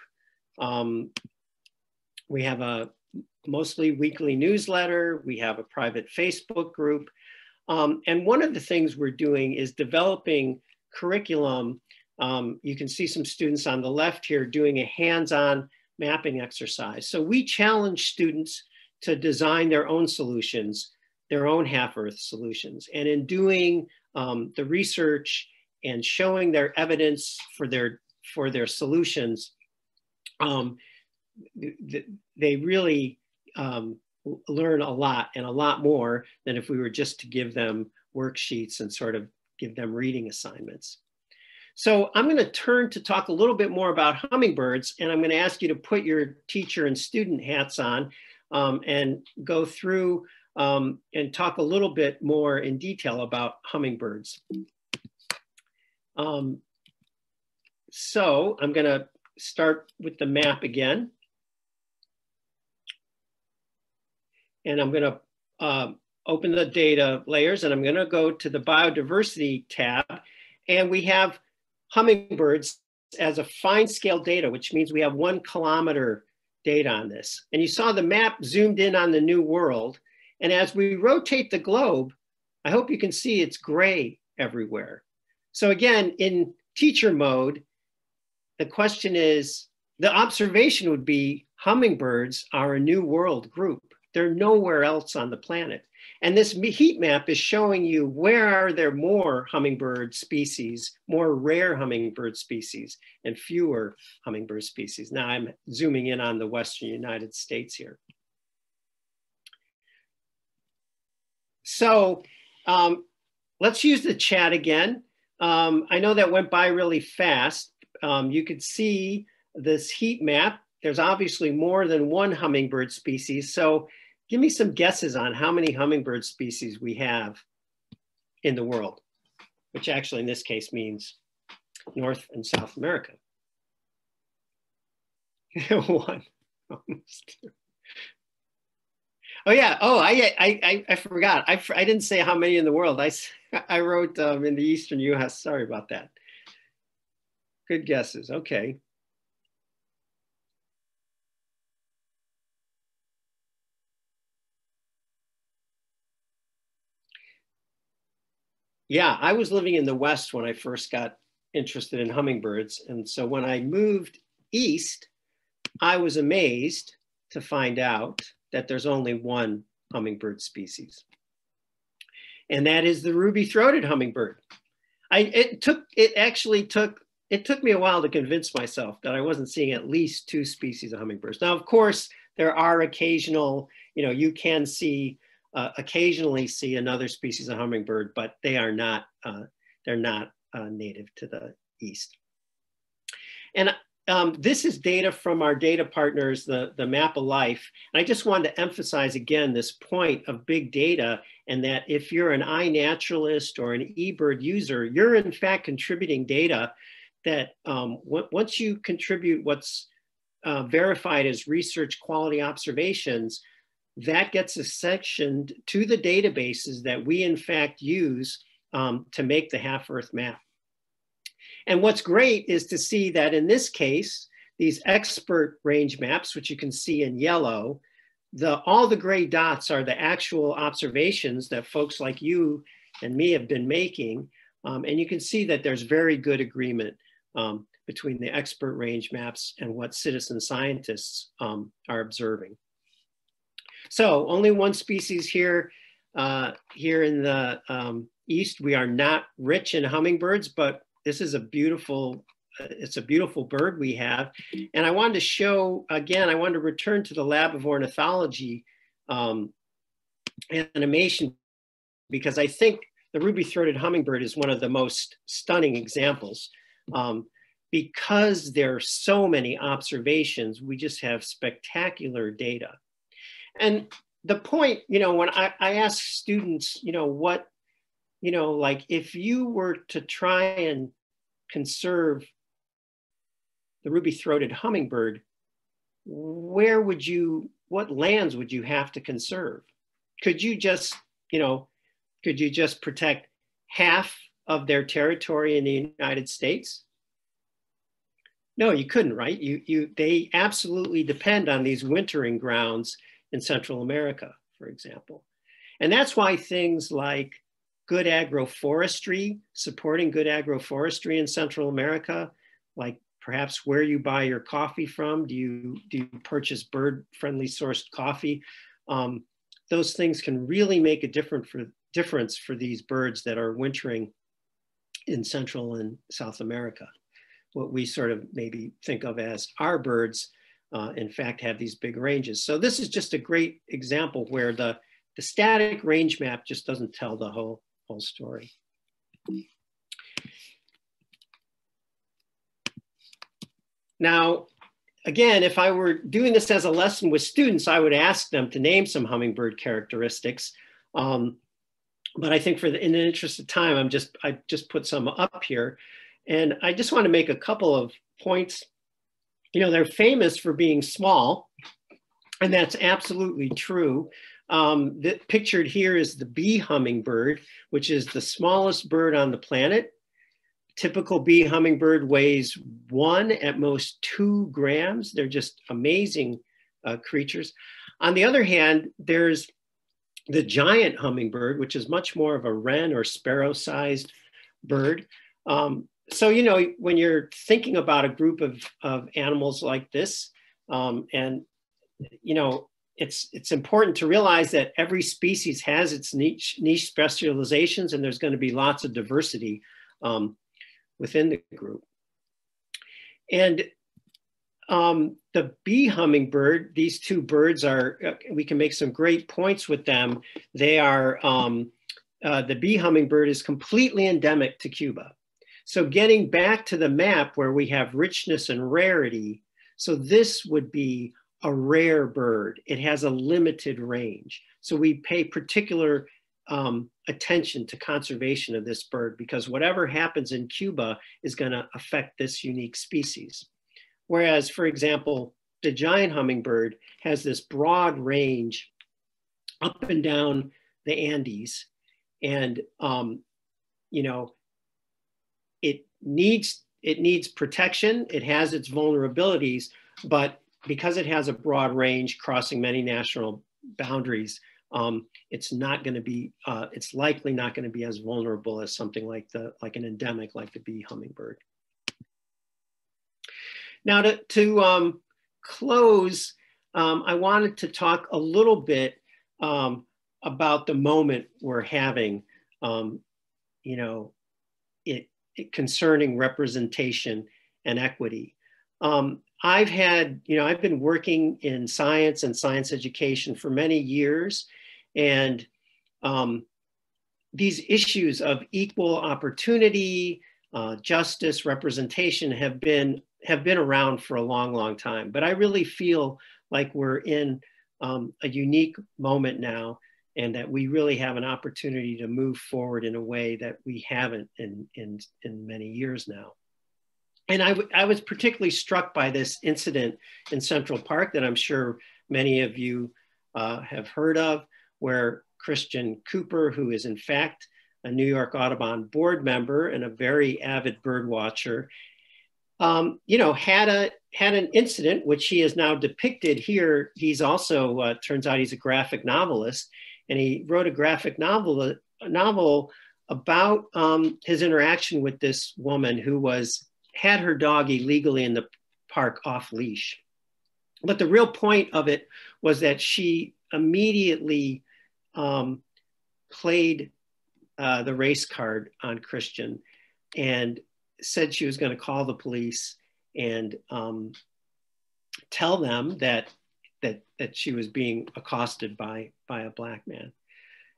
Speaker 2: We have a mostly weekly newsletter. We have a private Facebook group. And one of the things we're doing is developing curriculum. You can see some students on the left here doing a hands-on mapping exercise. So we challenge students to design their own solutions, their own half-Earth solutions. And in doing the research and showing their evidence for their solutions, they really learn a lot, and a lot more than if we were just to give them worksheets and sort of give them reading assignments. So I'm going to turn to talk a little bit more about hummingbirds, and I'm going to ask you to put your teacher and student hats on and go through and talk a little bit more in detail about hummingbirds. So I'm going to start with the map again. And I'm going to open the data layers, and I'm going to go to the biodiversity tab. And we have hummingbirds as a fine scale data, which means we have 1 kilometer data on this. And you saw the map zoomed in on the New World. And as we rotate the globe, I hope you can see it's gray everywhere. So again, in teacher mode, the question is, the observation would be hummingbirds are a New World group. They're nowhere else on the planet. And this heat map is showing you where are there more hummingbird species, more rare hummingbird species, and fewer hummingbird species. Now I'm zooming in on the Western United States here. So let's use the chat again. I know that went by really fast. You could see this heat map. There's obviously more than 1 hummingbird species. So give me some guesses on how many hummingbird species we have in the world, which actually in this case means North and South America. 1. Oh yeah, oh, I forgot. I didn't say how many in the world. I wrote in the Eastern US, sorry about that. Good guesses, okay. Yeah, I was living in the West when I first got interested in hummingbirds. And so when I moved east, I was amazed to find out that there's only 1 hummingbird species. And that is the ruby-throated hummingbird. It took me a while to convince myself that I wasn't seeing at least 2 species of hummingbirds. Now, of course, there are occasional, you can see occasionally see another species of hummingbird, but they are not, they're not native to the East. And this is data from our data partners, the Map of Life. And I just wanted to emphasize again this point of big data, and that if you're an iNaturalist or an eBird user, you're in fact contributing data that once you contribute what's verified as research quality observations, that gets us sectioned to the databases that we in fact use to make the half-Earth map. And what's great is to see that in this case, these expert range maps, which you can see in yellow, all the gray dots are the actual observations that folks like you and me have been making. And you can see that there's very good agreement between the expert range maps and what citizen scientists are observing. So only 1 species here, here in the East. We are not rich in hummingbirds, but this is a beautiful, it's a beautiful bird we have. And I wanted to show, again, I wanted to return to the Lab of Ornithology animation, because I think the ruby-throated hummingbird is one of the most stunning examples. Because there are so many observations, we just have spectacular data. And the point, you know, when I ask students, you know, what, you know, like if you were to try and conserve the ruby-throated hummingbird, where would you, what lands would you have to conserve? Could you just, you know, could you just protect half of their territory in the United States? No, you couldn't, right? They absolutely depend on these wintering grounds in Central America, for example. And that's why things like good agroforestry, supporting good agroforestry in Central America, like perhaps where you buy your coffee from, do you purchase bird-friendly sourced coffee? Those things can really make a difference for these birds that are wintering in Central and South America. What we sort of maybe think of as our birds, in fact, have these big ranges. So this is just a great example where the static range map just doesn't tell the whole story. Now, again, if I were doing this as a lesson with students, I would ask them to name some hummingbird characteristics. But I think in the interest of time, I just put some up here. And I just want to make a couple of points. You know, they're famous for being small, and that's absolutely true. Pictured here is the bee hummingbird, which is the smallest bird on the planet. Typical bee hummingbird weighs 1, at most 2 grams. They're just amazing creatures. On the other hand, there's the giant hummingbird, which is much more of a wren or sparrow-sized bird. So, you know, when you're thinking about a group of animals like this, and, you know, it's important to realize that every species has its niche specializations, and there's going to be lots of diversity within the group. And the bee hummingbird, these two birds are, we can make some great points with them. They are, the bee hummingbird is completely endemic to Cuba. So getting back to the map where we have richness and rarity, so this would be a rare bird. It has a limited range. So we pay particular attention to conservation of this bird, because whatever happens in Cuba is going to affect this unique species. Whereas, for example, the giant hummingbird has this broad range up and down the Andes, and you know, it needs protection. It has its vulnerabilities, but because it has a broad range crossing many national boundaries, it's not going to be. It's likely not going to be as vulnerable as something like an endemic like the bee hummingbird. Now, to close, I wanted to talk a little bit about the moment we're having. You know, concerning representation and equity. I've been working in science and science education for many years, and these issues of equal opportunity, justice, representation have been around for a long, long time. But I really feel like we're in a unique moment now, and that we really have an opportunity to move forward in a way that we haven't in many years now. And I was particularly struck by this incident in Central Park that I'm sure many of you have heard of, where Christian Cooper, who is in fact a New York Audubon board member and a very avid bird watcher, you know, had an incident which he has now depicted here. He's also, turns out he's a graphic novelist, and he wrote a graphic novel about his interaction with this woman who had her dog illegally in the park off leash. But the real point of it was that she immediately played the race card on Christian, and said she was going to call the police and tell them that she was being accosted by a Black man.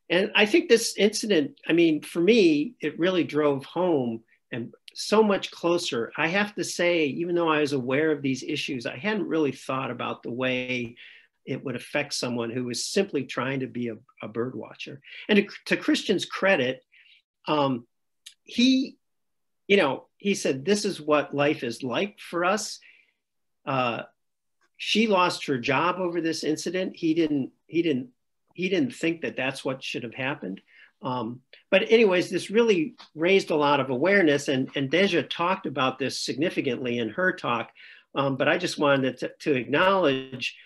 Speaker 2: And I think this incident, I mean, for me, it really drove home and so much closer. I have to say, even though I was aware of these issues, I hadn't really thought about the way it would affect someone who was simply trying to be a bird watcher. And to Christian's credit, he said, this is what life is like for us. She lost her job over this incident. He didn't think that that's what should have happened. But anyways, this really raised a lot of awareness, and Deja talked about this significantly in her talk. But I just wanted to acknowledge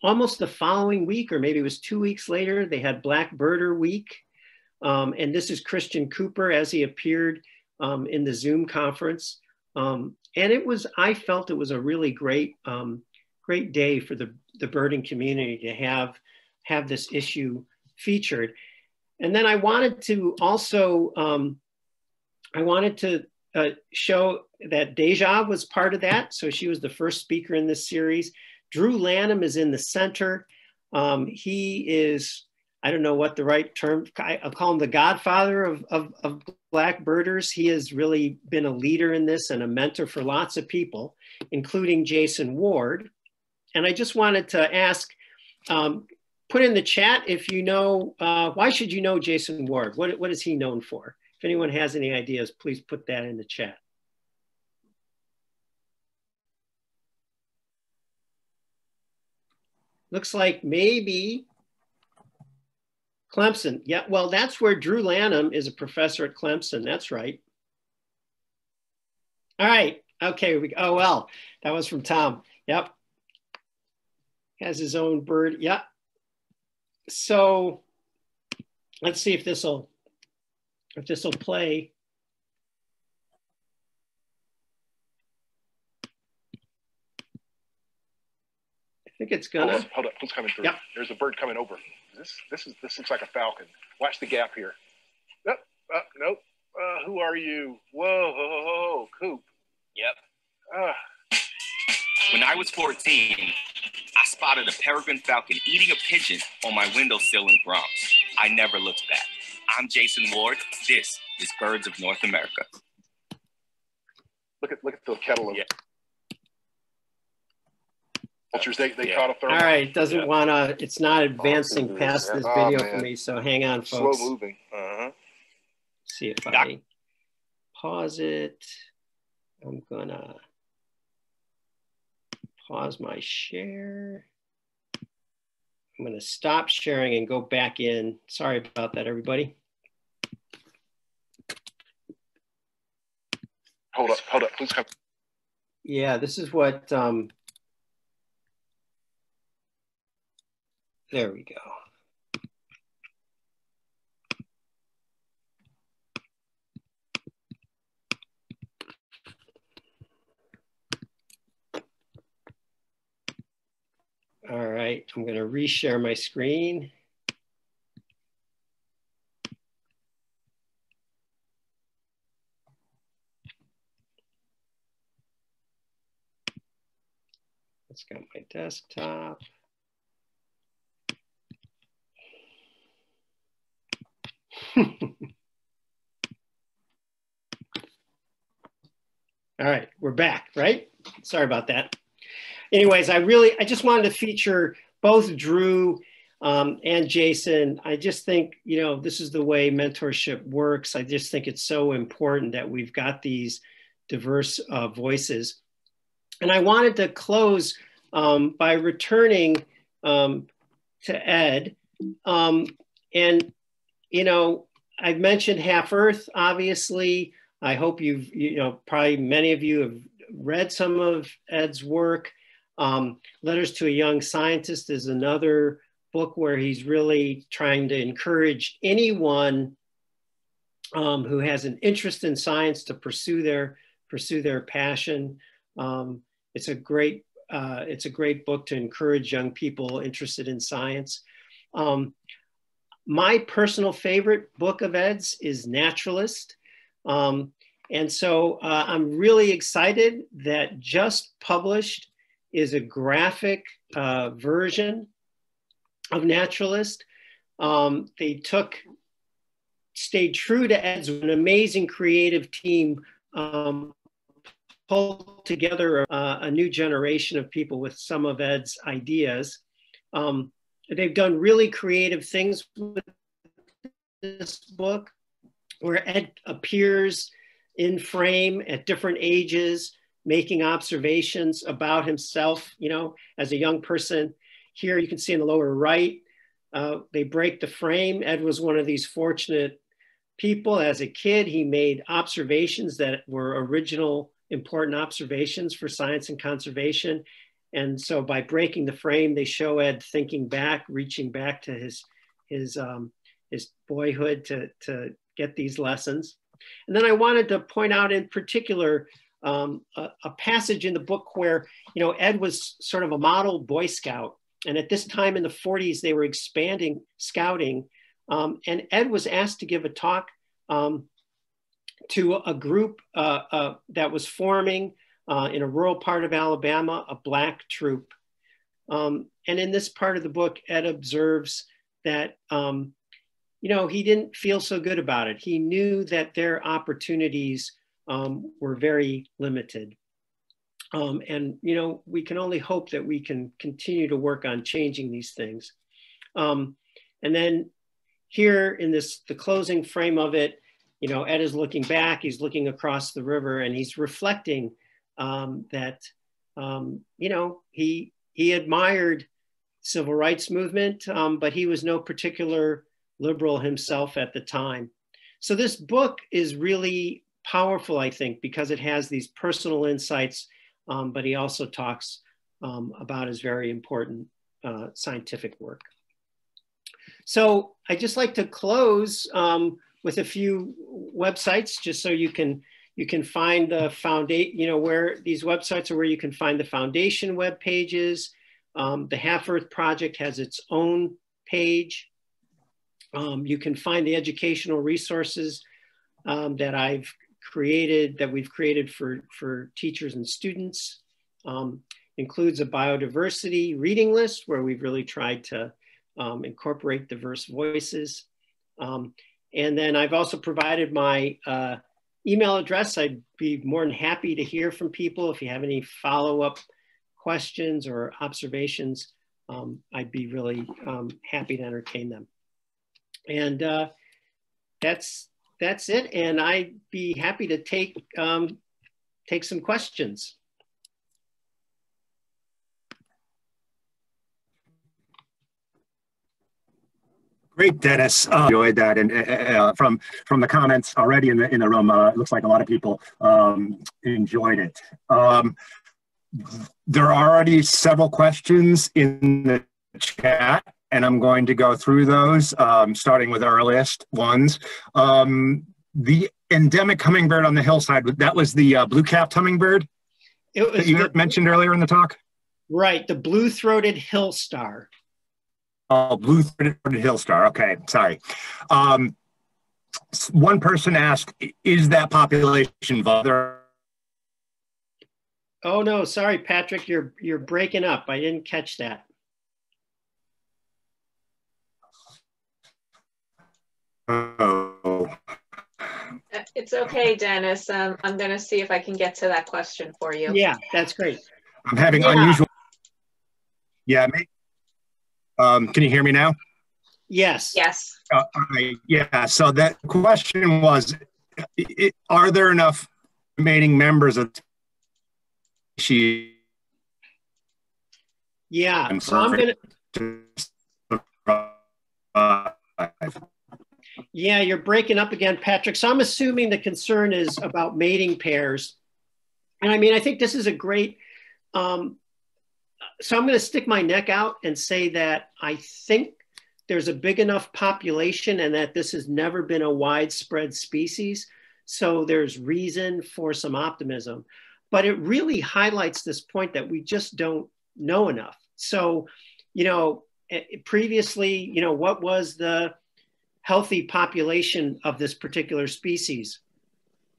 Speaker 2: almost the following week, or maybe it was 2 weeks later, they had Black Birder Week. And this is Christian Cooper as he appeared in the Zoom conference. And I felt it was a really great day for the birding community to have this issue featured. And then I wanted to also, show that Deja was part of that. So she was the first speaker in this series. Drew Lanham is in the center. He is, I don't know what the right term, I'll call him the godfather of Black birders. He has really been a leader in this and a mentor for lots of people, including Jason Ward. And I just wanted to ask, put in the chat if you know, why should you know Jason Ward? What is he known for? If anyone has any ideas, please put that in the chat. Looks like maybe Clemson. Yeah, well, that's where Drew Lanham is a professor at Clemson. That's right. All right. Okay. Oh, well, that was from Tom. Yep. Has his own bird. Yep. So let's see if this will play. I think it's gonna.
Speaker 3: Hold up. Who's coming through?
Speaker 2: Yep.
Speaker 3: There's a bird coming over. This looks like a falcon. Watch the gap here. Nope. Nope. Who are you? Whoa, Coop.
Speaker 4: Yep. When I was 14, I spotted a peregrine falcon eating a pigeon on my windowsill in Bronx. I never looked back. I'm Jason Ward. This is Birds of North America.
Speaker 3: Look at the kettle of vultures. They caught a thermal.
Speaker 2: All right, doesn't wanna. It's not advancing past this video for me. So hang on, folks.
Speaker 3: Slow moving.
Speaker 2: See if I pause it. I'm gonna pause my share. I'm gonna stop sharing and go back in. Sorry about that, everybody.
Speaker 3: Hold up. Please come.
Speaker 2: Yeah, this is what, there we go. All right, I'm gonna reshare my screen. Let's go my desktop. All right, we're back, right? Sorry about that. Anyways, I just wanted to feature both Drew and Jason. I just think, this is the way mentorship works. I just think it's so important that we've got these diverse voices. And I wanted to close by returning to Ed. And, I've mentioned Half Earth, obviously. I hope probably many of you have read some of Ed's work. Letters to a Young Scientist is another book where he's really trying to encourage anyone who has an interest in science to pursue their passion. It's a great book to encourage young people interested in science. My personal favorite book of Ed's is Naturalist. And so I'm really excited that just published is a graphic version of Naturalist. They stayed true to Ed's, an amazing creative team, pulled together a new generation of people with some of Ed's ideas. They've done really creative things with this book, where Ed appears in frame at different ages, making observations about himself, as a young person. Here you can see in the lower right, they break the frame. Ed was one of these fortunate people. As a kid, he made observations that were original, important observations for science and conservation. And so by breaking the frame, they show Ed thinking back, reaching back to his boyhood to get these lessons. And then I wanted to point out in particular a passage in the book where, Ed was sort of a model Boy Scout. And at this time in the 40s, they were expanding scouting. And Ed was asked to give a talk to a group that was forming in a rural part of Alabama, a Black troop. And in this part of the book, Ed observes that, he didn't feel so good about it. He knew that their opportunities were very limited. And, we can only hope that we can continue to work on changing these things. And then here in the closing frame of it, Ed is looking back, he's looking across the river, and he's reflecting that, he admired civil rights movement, but he was no particular liberal himself at the time. So this book is really powerful, I think, because it has these personal insights, but he also talks about his very important scientific work. So I just like to close with a few websites, just so you can find the foundation, where these websites are where you can find the foundation web pages. The Half Earth Project has its own page. You can find the educational resources that we've created for teachers and students. Includes a biodiversity reading list where we've really tried to incorporate diverse voices. And then I've also provided my email address. I'd be more than happy to hear from people. If you have any follow-up questions or observations, I'd be really happy to entertain them. And that's it. And I'd be happy to take some questions.
Speaker 5: Great, Dennis. Enjoyed that, and from the comments already in the room, it looks like a lot of people enjoyed it. There are already several questions in the chat, and I'm going to go through those, starting with our earliest ones. The endemic hummingbird on the hillside, that was the blue-capped hummingbird that you mentioned earlier in the talk?
Speaker 2: Right, the blue-throated hill star.
Speaker 5: Oh, blue-throated hill star. Okay, sorry. One person asked, is that population vulnerable?
Speaker 2: Oh no, sorry, Patrick, you're breaking up. I didn't catch that.
Speaker 5: Oh.
Speaker 6: It's okay, Dennis. I'm going to see if I can get to that question for you.
Speaker 2: Yeah, that's great.
Speaker 5: I'm having unusual. Yeah. Can you hear me now?
Speaker 2: Yes.
Speaker 6: Yes.
Speaker 5: Yeah. So that question was, are there enough remaining members of the species?
Speaker 2: Yeah. So I'm going to. Yeah, you're breaking up again, Patrick. So I'm assuming the concern is about mating pairs. And I mean, I think this is a great, so I'm going to stick my neck out and say that I think there's a big enough population and that this has never been a widespread species. So there's reason for some optimism. But it really highlights this point that we just don't know enough. So, previously, what was the healthy population of this particular species?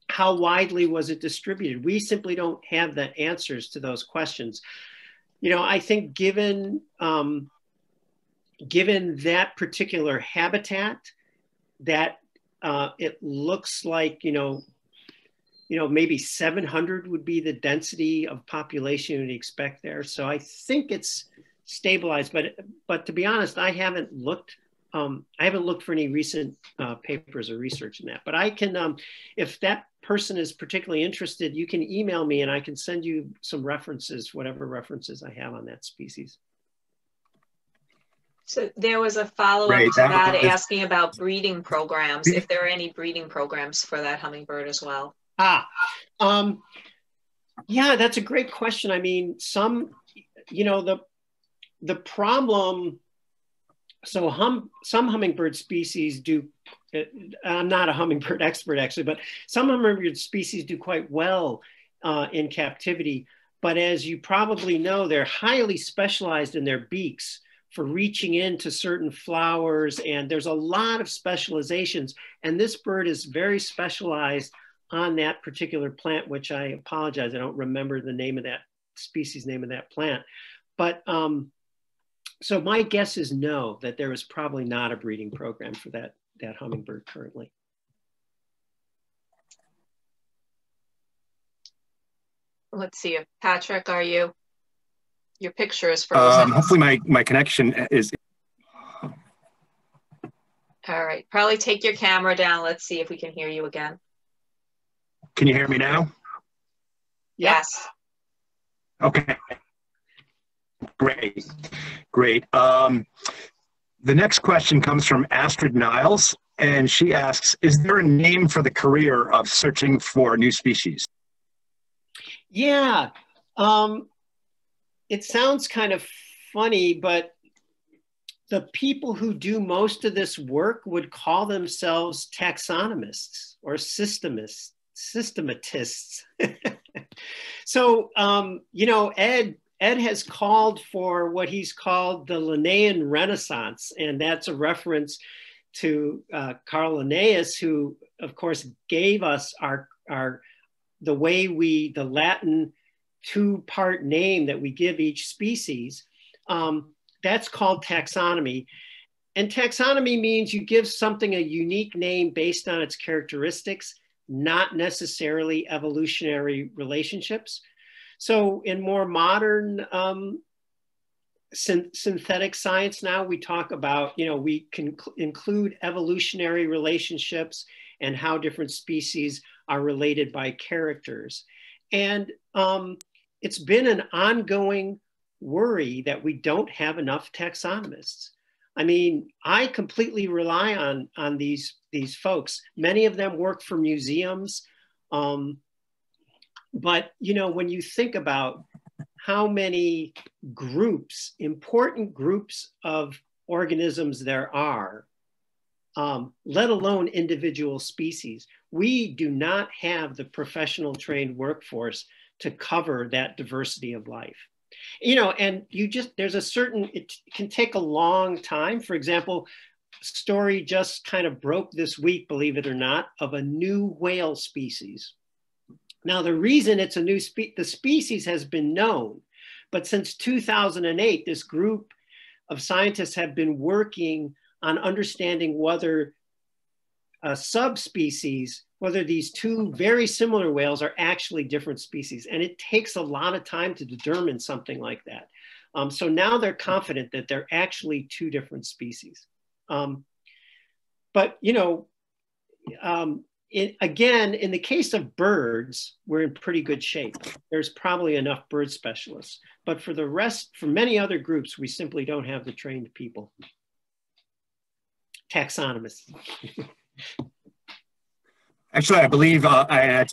Speaker 2: how widely was it distributed? We simply don't have the answers to those questions. You know, I think given that particular habitat, that it looks like, maybe 700 would be the density of population you'd expect there. So I think it's stabilized, but to be honest, I haven't looked for any recent papers or research in that. But I can, if that person is particularly interested, you can email me and I can send you some references, whatever references I have on that species.
Speaker 6: So there was a follow-up to that asking about breeding programs, if there are any breeding programs for that hummingbird as well.
Speaker 2: Yeah, that's a great question. I mean, some the problem, so some hummingbird species do, I'm not a hummingbird expert actually, but some hummingbird species do quite well in captivity. But as you probably know, they're highly specialized in their beaks for reaching into certain flowers, and there's a lot of specializations. And this bird is very specialized on that particular plant, which I apologize, I don't remember the name of that species name of that plant. But so my guess is no, that there is probably not a breeding program for that hummingbird currently.
Speaker 6: Let's see, Patrick, your picture is frozen.
Speaker 5: Hopefully my connection is.
Speaker 6: All right, probably take your camera down. Let's see if we can hear you again.
Speaker 5: Can you hear me now?
Speaker 6: Yes.
Speaker 5: Okay. Great. The next question comes from Astrid Niles, and she asks, is there a name for the career of searching for new species?
Speaker 2: Yeah, it sounds kind of funny, but the people who do most of this work would call themselves taxonomists or systematists. So, Ed has called for what he's called the Linnaean Renaissance, and that's a reference to Carl Linnaeus, who, of course, gave us the Latin two-part name that we give each species. That's called taxonomy. And taxonomy means you give something a unique name based on its characteristics, not necessarily evolutionary relationships. So in more modern synthetic science now, we talk about, we can include evolutionary relationships and how different species are related by characters. And it's been an ongoing worry that we don't have enough taxonomists. I mean, I completely rely on these folks. Many of them work for museums. But, when you think about how many groups, important groups of organisms there are, let alone individual species, we do not have the professional trained workforce to cover that diversity of life. And there's it can take a long time. For example, story just kind of broke this week, believe it or not, of a new whale species. Now, the reason it's a new the species has been known, but since 2008, this group of scientists have been working on understanding whether a subspecies, whether these two very similar whales are actually different species. And it takes a lot of time to determine something like that. So now they're confident that they're actually two different species. But, again, in the case of birds, we're in pretty good shape. There's probably enough bird specialists. But for the rest, for many other groups, we simply don't have the trained people. Taxonomists.
Speaker 5: Actually, I believe I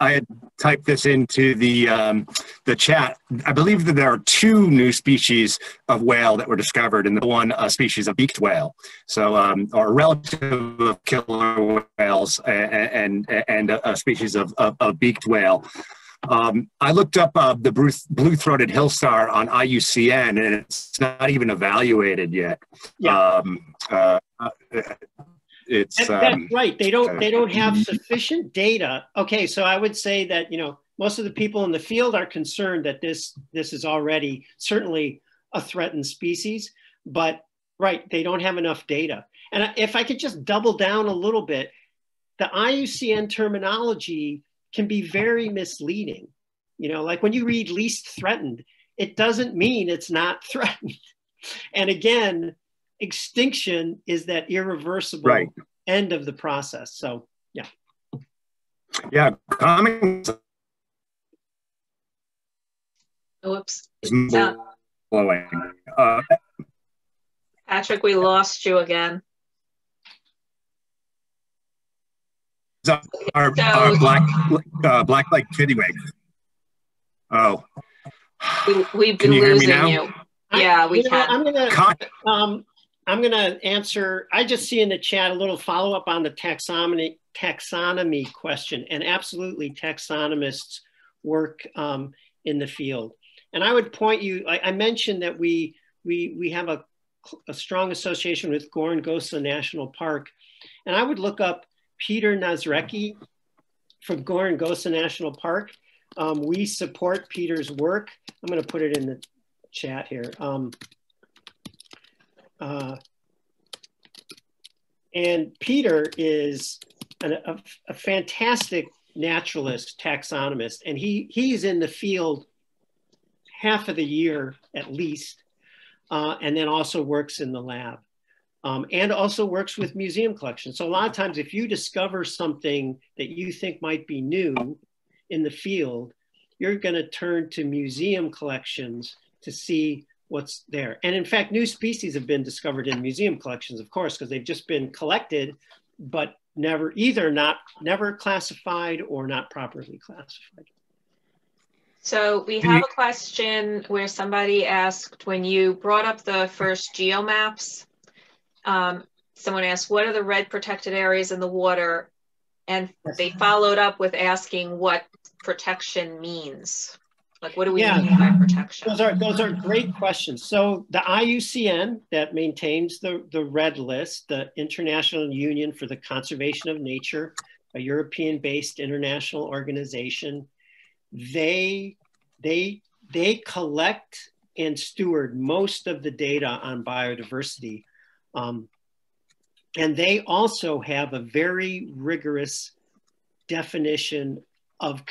Speaker 5: had typed this into the chat. I believe that there are two new species of whale that were discovered, and the one a species of beaked whale. So, or a relative of killer whales, and a species of beaked whale. I looked up the blue-throated hillstar on IUCN, and it's not even evaluated yet.
Speaker 2: Yeah.
Speaker 5: it's
Speaker 2: that's right. They don't have sufficient data. Okay, so I would say that, you know, most of the people in the field are concerned that this is already certainly a threatened species, but right, they don't have enough data. And if I could just double down a little bit, the IUCN terminology can be very misleading. You know, like when you read least threatened, it doesn't mean it's not threatened. And again, extinction is that irreversible end of the process. So, yeah.
Speaker 5: Yeah, coming.
Speaker 6: Oops.
Speaker 5: Blowing.
Speaker 6: Patrick, we lost you again.
Speaker 5: Our black leg tiddywig. Oh.
Speaker 6: We've been losing you. Yeah, we can.
Speaker 2: I'm gonna answer. I just see in the chat a little follow up on the taxonomy question, and absolutely taxonomists work in the field. And I would point you. I mentioned that we have a strong association with Gorongosa National Park, and I would look up Peter Nazrecki from Gorongosa National Park. We support Peter's work. I'm going to put it in the chat here. And Peter is a fantastic naturalist, taxonomist, and he's in the field half of the year at least, and then also works in the lab. And also works with museum collections. So a lot of times if you discover something that you think might be new in the field, you're gonna turn to museum collections to see what's there. And in fact, new species have been discovered in museum collections, of course, because they've just been collected, but never classified or not properly classified.
Speaker 6: So we have a question where somebody asked, when you brought up the first geomaps, someone asked, what are the red protected areas in the water? And they followed up with asking what protection means. Like, what do we mean by protection?
Speaker 2: Those are great questions. So the IUCN that maintains the red list, the International Union for the Conservation of Nature, a European-based international organization, they collect and steward most of the data on biodiversity. And they also have a very rigorous definition of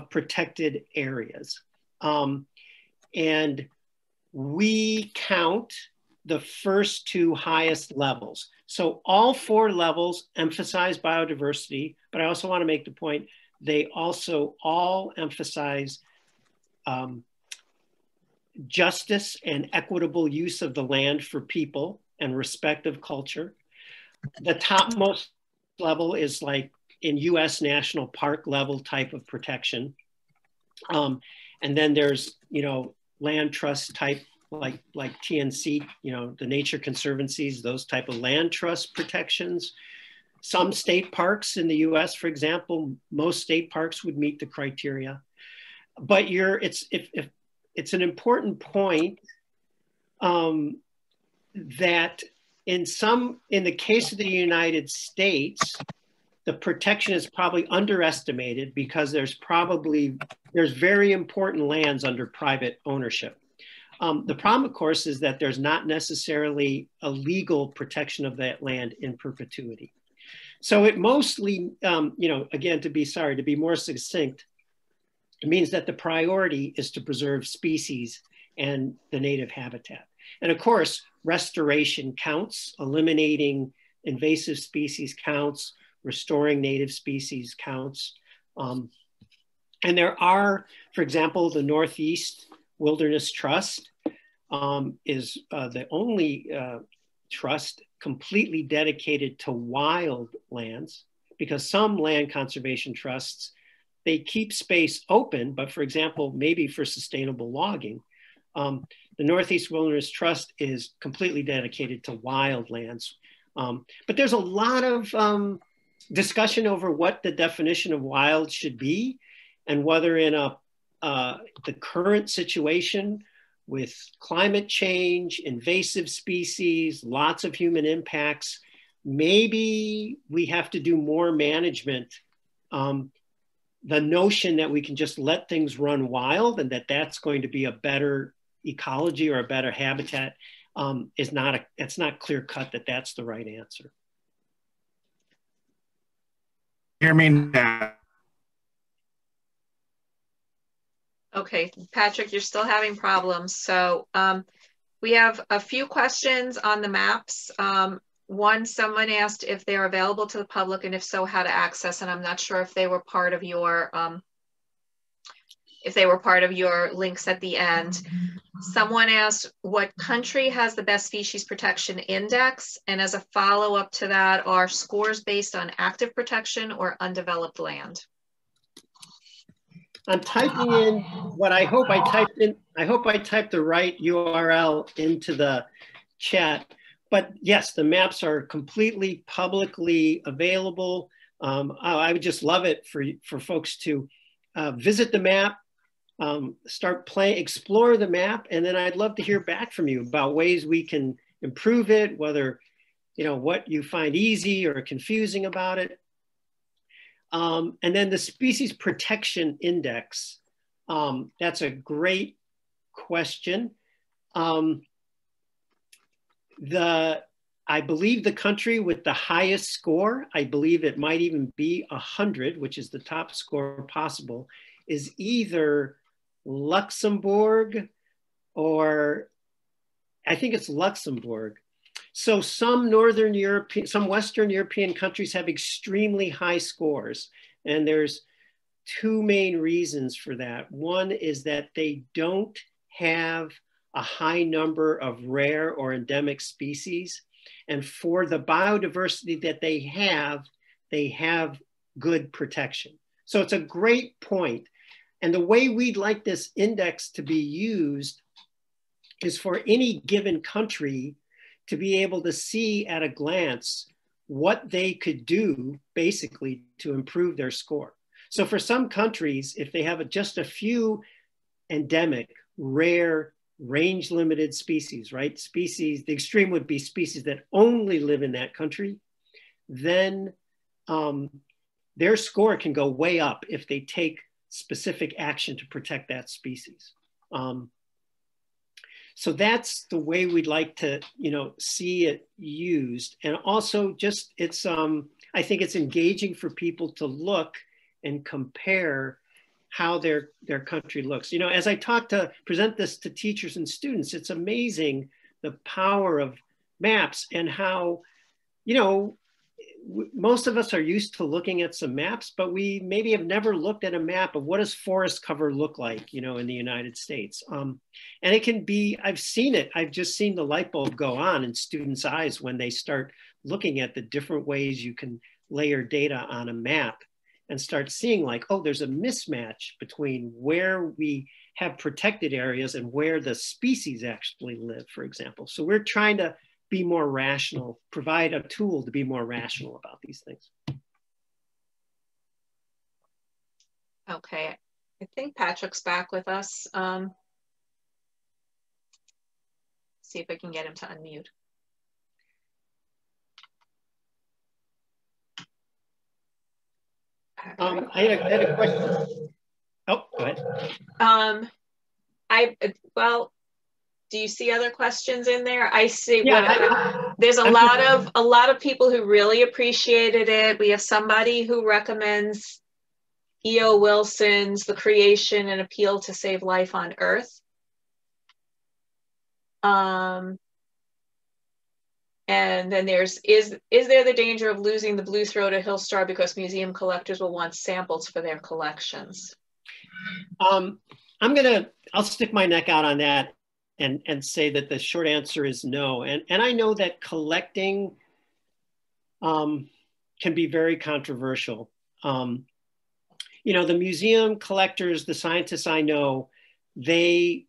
Speaker 2: protected areas. And we count the first two highest levels. So all four levels emphasize biodiversity, but I also want to make the point, they also all emphasize justice and equitable use of the land for people and respect of culture. The topmost level is like in US national park level type of protection. And then there's, land trust type, like TNC, the Nature Conservancies, those type of land trust protections. Some state parks in the US, for example, most state parks would meet the criteria. But it's an important point that in the case of the United States, the protection is probably underestimated because there's very important lands under private ownership. The problem, of course, is that there's not necessarily a legal protection of that land in perpetuity. So it mostly, again, to be more succinct, it means that the priority is to preserve species and the native habitat. And of course, restoration counts, eliminating invasive species counts, restoring native species counts. And there are, for example, the Northeast Wilderness Trust is the only trust completely dedicated to wild lands, because some land conservation trusts, they keep space open, but for example, maybe for sustainable logging. The Northeast Wilderness Trust is completely dedicated to wild lands. But there's a lot of discussion over what the definition of wild should be, and whether in the current situation with climate change, invasive species, lots of human impacts, maybe we have to do more management. The notion that we can just let things run wild and that that's going to be a better ecology or a better habitat it's not clear cut that that's the right answer.
Speaker 5: Hear me now.
Speaker 6: Okay, Patrick, you're still having problems. So we have a few questions on the maps. One, someone asked if they're available to the public, and if so, how to access. And I'm not sure if they were part of your links at the end. Someone asked what country has the best species protection index, and as a follow-up to that, are scores based on active protection or undeveloped land?
Speaker 2: I'm typing in what I hope I typed in. I hope I typed the right URL into the chat. But yes, the maps are completely publicly available. I would just love it for folks to visit the map, explore the map, and then I'd love to hear back from you about ways we can improve it, whether, what you find easy or confusing about it. And then the species protection index, that's a great question. I believe the country with the highest score, I believe it might even be 100, which is the top score possible, is either Luxembourg or I think it's Luxembourg. So some Western European countries have extremely high scores, and there's two main reasons for that. One is that they don't have a high number of rare or endemic species. And for the biodiversity that they have good protection. So it's a great point. And the way we'd like this index to be used is for any given country to be able to see at a glance what they could do basically to improve their score. So for some countries, if they have just a few endemic, rare, range limited species, right? Species, the extreme would be species that only live in that country, then their score can go way up if they take specific action to protect that species. So that's the way we'd like to, see it used. And also just I think it's engaging for people to look and compare how their country looks. As I present this to teachers and students, it's amazing the power of maps and how, most of us are used to looking at some maps, but we maybe have never looked at a map of what does forest cover look like, in the United States. And it can be, I've seen it, I've just seen the light bulb go on in students' eyes when they start looking at the different ways you can layer data on a map and start seeing like, oh, there's a mismatch between where we have protected areas and where the species actually live, for example. So we're trying to be more rational, provide a tool to be more rational about these things.
Speaker 6: Okay, I think Patrick's back with us. See if I can get him to unmute.
Speaker 2: I had a question. Oh, go ahead.
Speaker 6: Well, do you see other questions in there? I see.
Speaker 2: Yeah,
Speaker 6: there's a lot of people who really appreciated it. We have somebody who recommends E.O. Wilson's The Creation and Appeal to Save Life on Earth. And then there's, is there the danger of losing the blue-throated hill star because museum collectors will want samples for their collections?
Speaker 2: I'll stick my neck out on that and say that the short answer is no. And I know that collecting can be very controversial. The museum collectors, the scientists I know, they,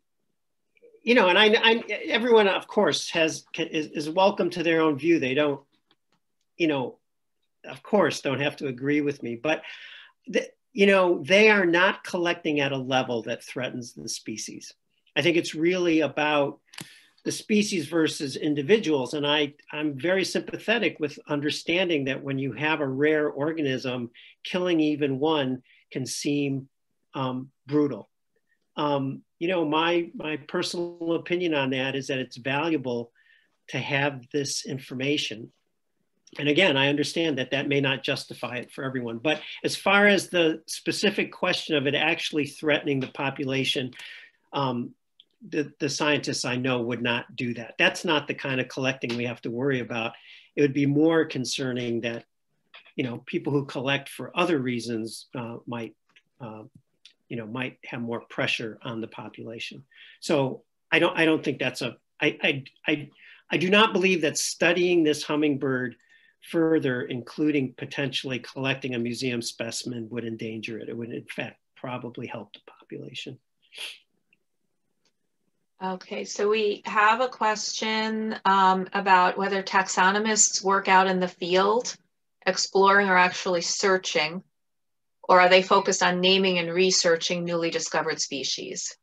Speaker 2: and everyone, of course, is welcome to their own view. They don't, of course, don't have to agree with me, but they are not collecting at a level that threatens the species. I think it's really about the species versus individuals. And I'm very sympathetic with understanding that when you have a rare organism, killing even one can seem brutal. You know, my personal opinion on that is that it's valuable to have this information. And again, I understand that that may not justify it for everyone, but as far as the specific question of it actually threatening the population, the scientists I know would not do that. That's not the kind of collecting we have to worry about. It would be more concerning that, you know, people who collect for other reasons might have more pressure on the population. So I don't think that's I do not believe that studying this hummingbird further, including potentially collecting a museum specimen, would endanger it. It would in fact probably help the population.
Speaker 6: Okay, so we have a question about whether taxonomists work out in the field, exploring or actually searching, or are they focused on naming and researching newly discovered species?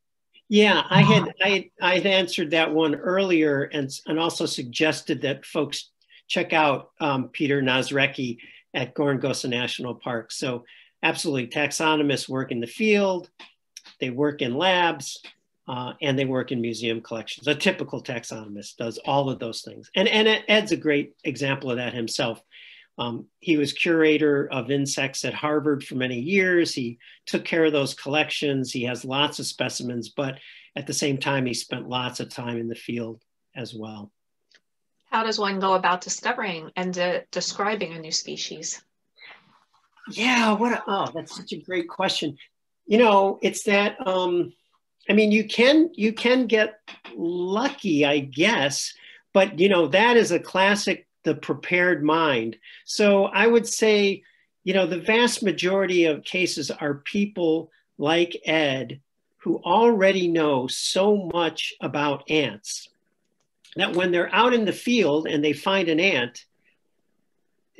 Speaker 2: Yeah, I had answered that one earlier and also suggested that folks check out Peter Nazrecki at Gorongosa National Park. So absolutely, taxonomists work in the field, they work in labs, and they work in museum collections. A typical taxonomist does all of those things. And Ed's a great example of that himself. He was curator of insects at Harvard for many years. He took care of those collections. He has lots of specimens, but at the same time, he spent lots of time in the field as well.
Speaker 6: How does one go about discovering and describing a new species?
Speaker 2: Yeah, that's such a great question. You know, it's that, I mean, you can get lucky, I guess, but you know, that is a classic, the prepared mind. So I would say, you know, the vast majority of cases are people like Ed who already know so much about ants that when they're out in the field and they find an ant,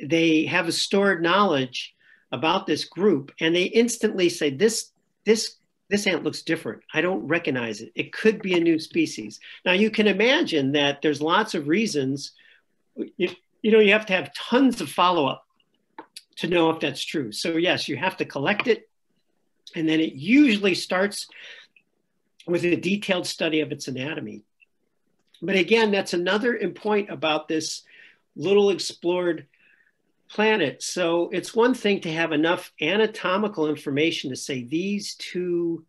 Speaker 2: they have a stored knowledge about this group and they instantly say, this ant looks different. I don't recognize it. It could be a new species. Now you can imagine that there's lots of reasons. You know, you have to have tons of follow-up to know if that's true. So yes, you have to collect it. And then it usually starts with a detailed study of its anatomy. But again, that's another point about this little explored planet. So it's one thing to have enough anatomical information to say these two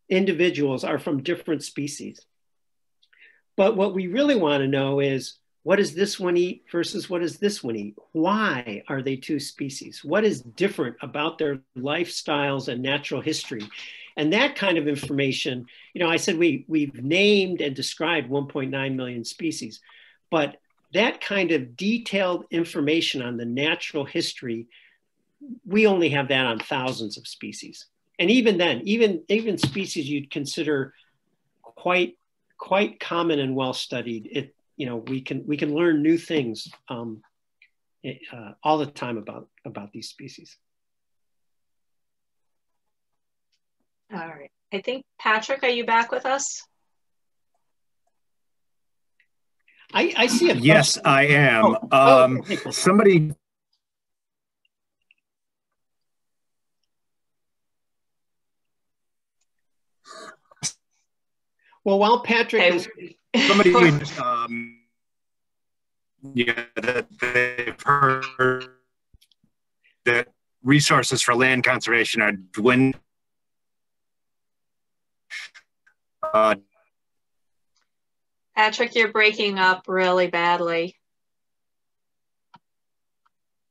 Speaker 2: individuals are from different species. But what we really want to know is, what does this one eat versus what does this one eat? Why are they two species? What is different about their lifestyles and natural history? And that kind of information, you know, I said we've named and described 1.9 million species, but that kind of detailed information on the natural history, we only have that on thousands of species. And even then, even species you'd consider quite common and well studied, you know, we can learn new things all the time about these species.
Speaker 6: All right. I think, Patrick, are you back with us?
Speaker 2: I see a question.
Speaker 5: Yes, I am.
Speaker 2: Okay.
Speaker 5: Somebody.
Speaker 2: Well, while Patrick is...
Speaker 5: Somebody, yeah, that they've heard that resources for land conservation are dwindling.
Speaker 6: Patrick, you're breaking up really badly.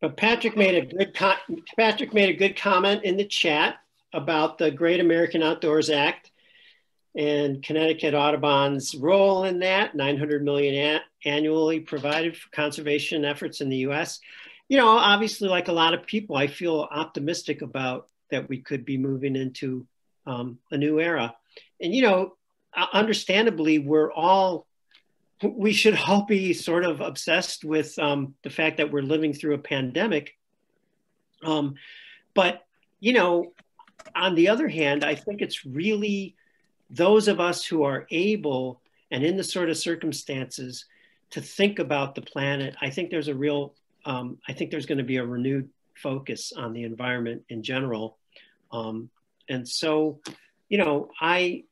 Speaker 2: But Patrick made a good comment in the chat about the Great American Outdoors Act and Connecticut Audubon's role in that. 900 million annually provided for conservation efforts in the U.S. You know, obviously, like a lot of people, I feel optimistic about that we could be moving into a new era. And you know, understandably, we should all be sort of obsessed with the fact that we're living through a pandemic. But, you know, on the other hand, I think it's really those of us who are able and in the sort of circumstances to think about the planet, I think there's a real, I think there's going to be a renewed focus on the environment in general. And so, you know, I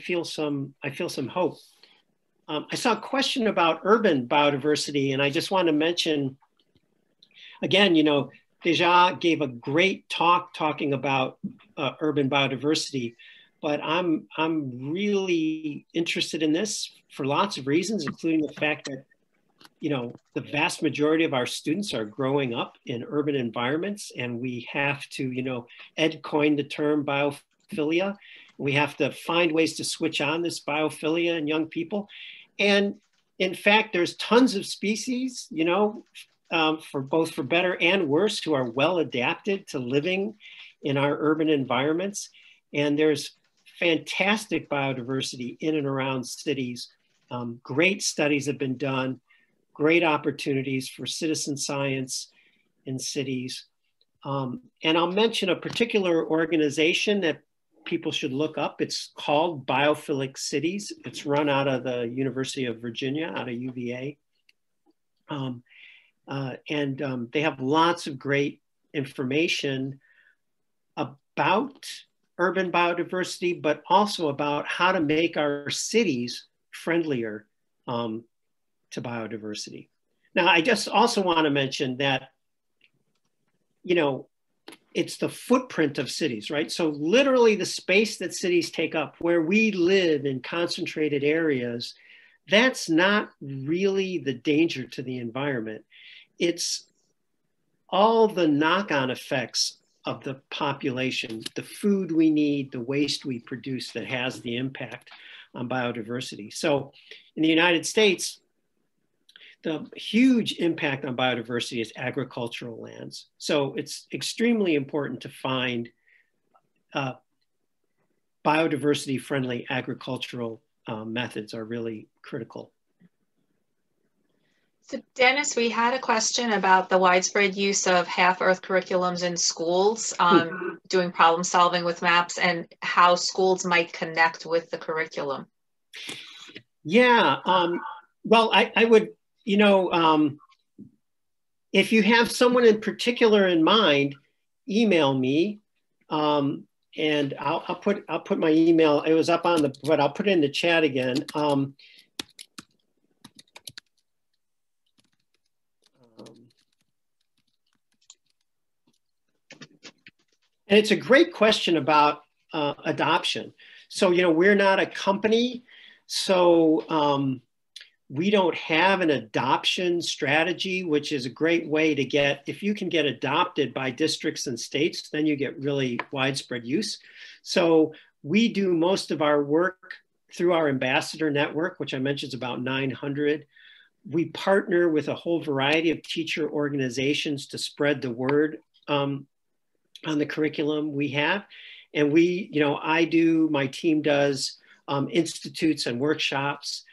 Speaker 2: feel some hope. I saw a question about urban biodiversity, and I just want to mention, again, you know, Deja gave a great talk talking about urban biodiversity, but I'm really interested in this for lots of reasons, including the fact that, you know, the vast majority of our students are growing up in urban environments, and we have to, you know, Ed coined the term biophilia. We have to find ways to switch on this biophilia in young people. And in fact, there's tons of species, you know, for both for better and worse, who are well adapted to living in our urban environments. And there's fantastic biodiversity in and around cities. Great studies have been done, great opportunities for citizen science in cities. And I'll mention a particular organization that people should look up. It's called Biophilic Cities. It's run out of the University of Virginia, out of UVA. They have lots of great information about urban biodiversity, but also about how to make our cities friendlier to biodiversity. Now, I just also want to mention that, you know, it's the footprint of cities, right? So literally the space that cities take up, where we live in concentrated areas, that's not really the danger to the environment. It's all the knock-on effects of the population, the food we need, the waste we produce that has the impact on biodiversity. So in the United States, the huge impact on biodiversity is agricultural lands. So it's extremely important to find biodiversity-friendly agricultural methods are really critical.
Speaker 6: So Dennis, we had a question about the widespread use of half-earth curriculums in schools, doing problem solving with maps, and how schools might connect with the curriculum.
Speaker 2: Yeah, well, I would, you know, if you have someone in particular in mind, email me, and I'll put my email. It was up on the, but I'll put it in the chat again. And it's a great question about adoption. So, you know, we're not a company, so we don't have an adoption strategy, which is a great way to get, if you can get adopted by districts and states, then you get really widespread use. So we do most of our work through our ambassador network, which I mentioned is about 900. We partner with a whole variety of teacher organizations to spread the word on the curriculum we have. And we, you know, I do, my team does institutes and workshops,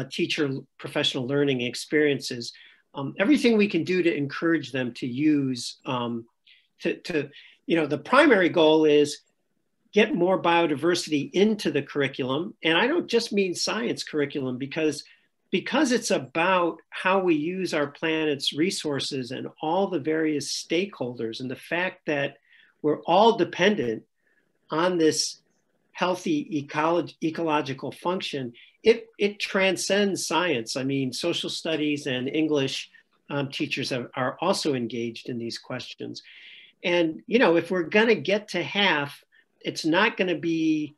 Speaker 2: teacher professional learning experiences, everything we can do to encourage them to use, you know, the primary goal is get more biodiversity into the curriculum. And I don't just mean science curriculum, because it's about how we use our planet's resources and all the various stakeholders, and the fact that we're all dependent on this healthy ecological function. It transcends science. I mean, social studies and English teachers are also engaged in these questions. And, you know, if we're gonna get to half, it's not gonna be,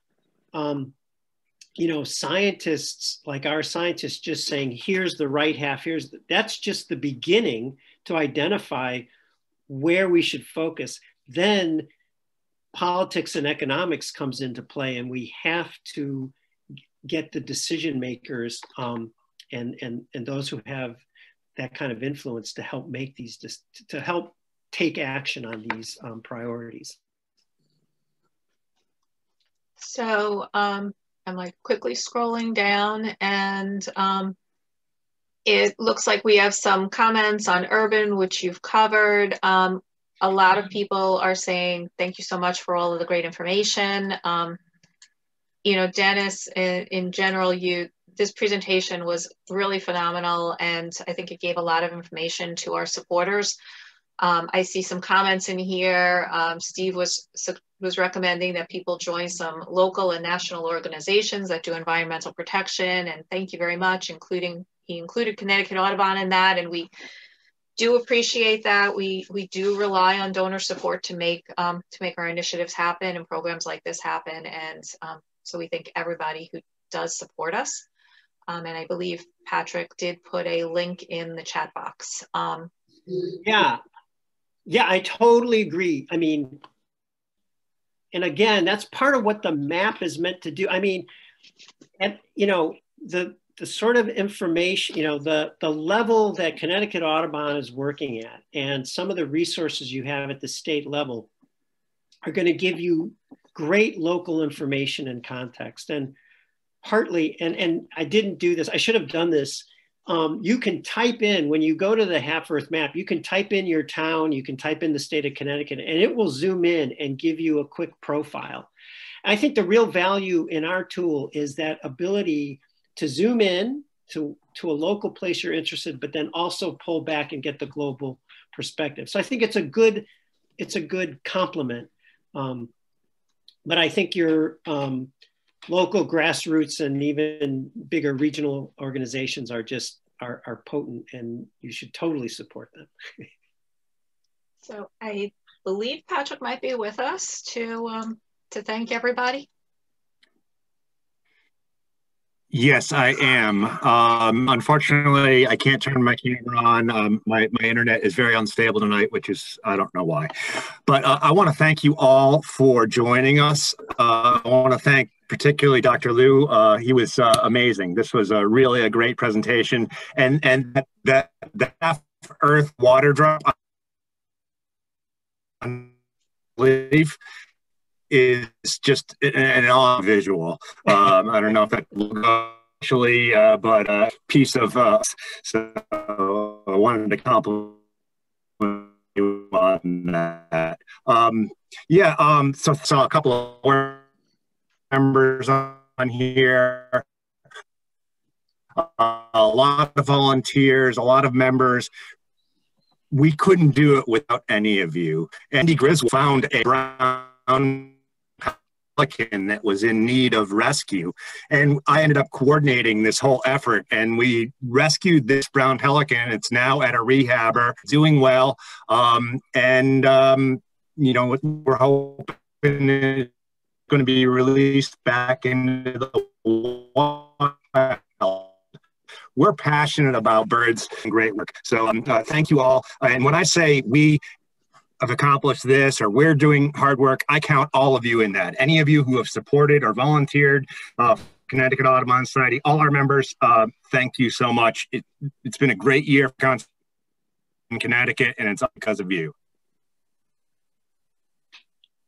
Speaker 2: you know, scientists like our scientists just saying, here's the right half, that's just the beginning to identify where we should focus. Then politics and economics comes into play, and we have to get the decision makers and those who have that kind of influence to help make these, to help take action on these priorities.
Speaker 6: So I'm like quickly scrolling down, and it looks like we have some comments on urban, which you've covered. A lot of people are saying, thank you so much for all of the great information. you know, Dennis, in general, this presentation was really phenomenal, and I think it gave a lot of information to our supporters. I see some comments in here. Steve was recommending that people join some local and national organizations that do environmental protection, and thank you very much, he included Connecticut Audubon in that, and we do appreciate that. We do rely on donor support to make our initiatives happen and programs like this happen, and so we thank everybody who does support us. And I believe Patrick did put a link in the chat box.
Speaker 2: Yeah, I totally agree. I mean, and again, that's part of what the map is meant to do. I mean, and you know, the sort of information, you know, the level that Connecticut Audubon is working at and some of the resources you have at the state level are going to give you great local information and context. And partly, and I didn't do this, I should have done this. You can type in, when you go to the Half Earth map, you can type in your town, you can type in the state of Connecticut, and it will zoom in and give you a quick profile. I think the real value in our tool is that ability to zoom in to a local place you're interested, but then also pull back and get the global perspective. So I think it's a good complement. But I think your local grassroots and even bigger regional organizations are potent, and you should totally support them.
Speaker 6: So I believe Patrick might be with us to thank everybody.
Speaker 5: Yes, I am. Unfortunately, I can't turn my camera on. My internet is very unstable tonight, which is, I don't know why. But I want to thank you all for joining us. I want to thank particularly Dr. Liu. He was amazing. This was really a great presentation. And that Earth water drop, I believe, is just an awe visual. I don't know if that actually, but a piece of so I wanted to compliment you on that. So a couple of members on here, a lot of volunteers, a lot of members. We couldn't do it without any of you. Andy Griswold found a brown pelican that was in need of rescue, and I ended up coordinating this whole effort, and we rescued this brown pelican. It's now at a rehabber, doing well, and you know, we're hoping it's going to be released back into the wild. We're passionate about birds and great work, so thank you all. And when I say we have accomplished this, or we're doing hard work, I count all of you in that. Any of you who have supported or volunteered Connecticut Audubon Society, all our members, thank you so much. It's been a great year for in Connecticut, and it's all because of you.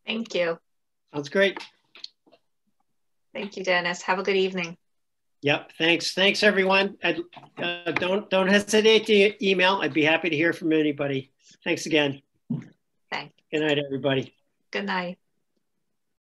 Speaker 6: Thank you.
Speaker 2: Sounds great.
Speaker 6: Thank you, Dennis. Have a good evening.
Speaker 2: Yep, thanks everyone. Don't hesitate to email. I'd be happy to hear from anybody. Thanks again.
Speaker 6: Thanks.
Speaker 2: Good night, everybody.
Speaker 6: Good night.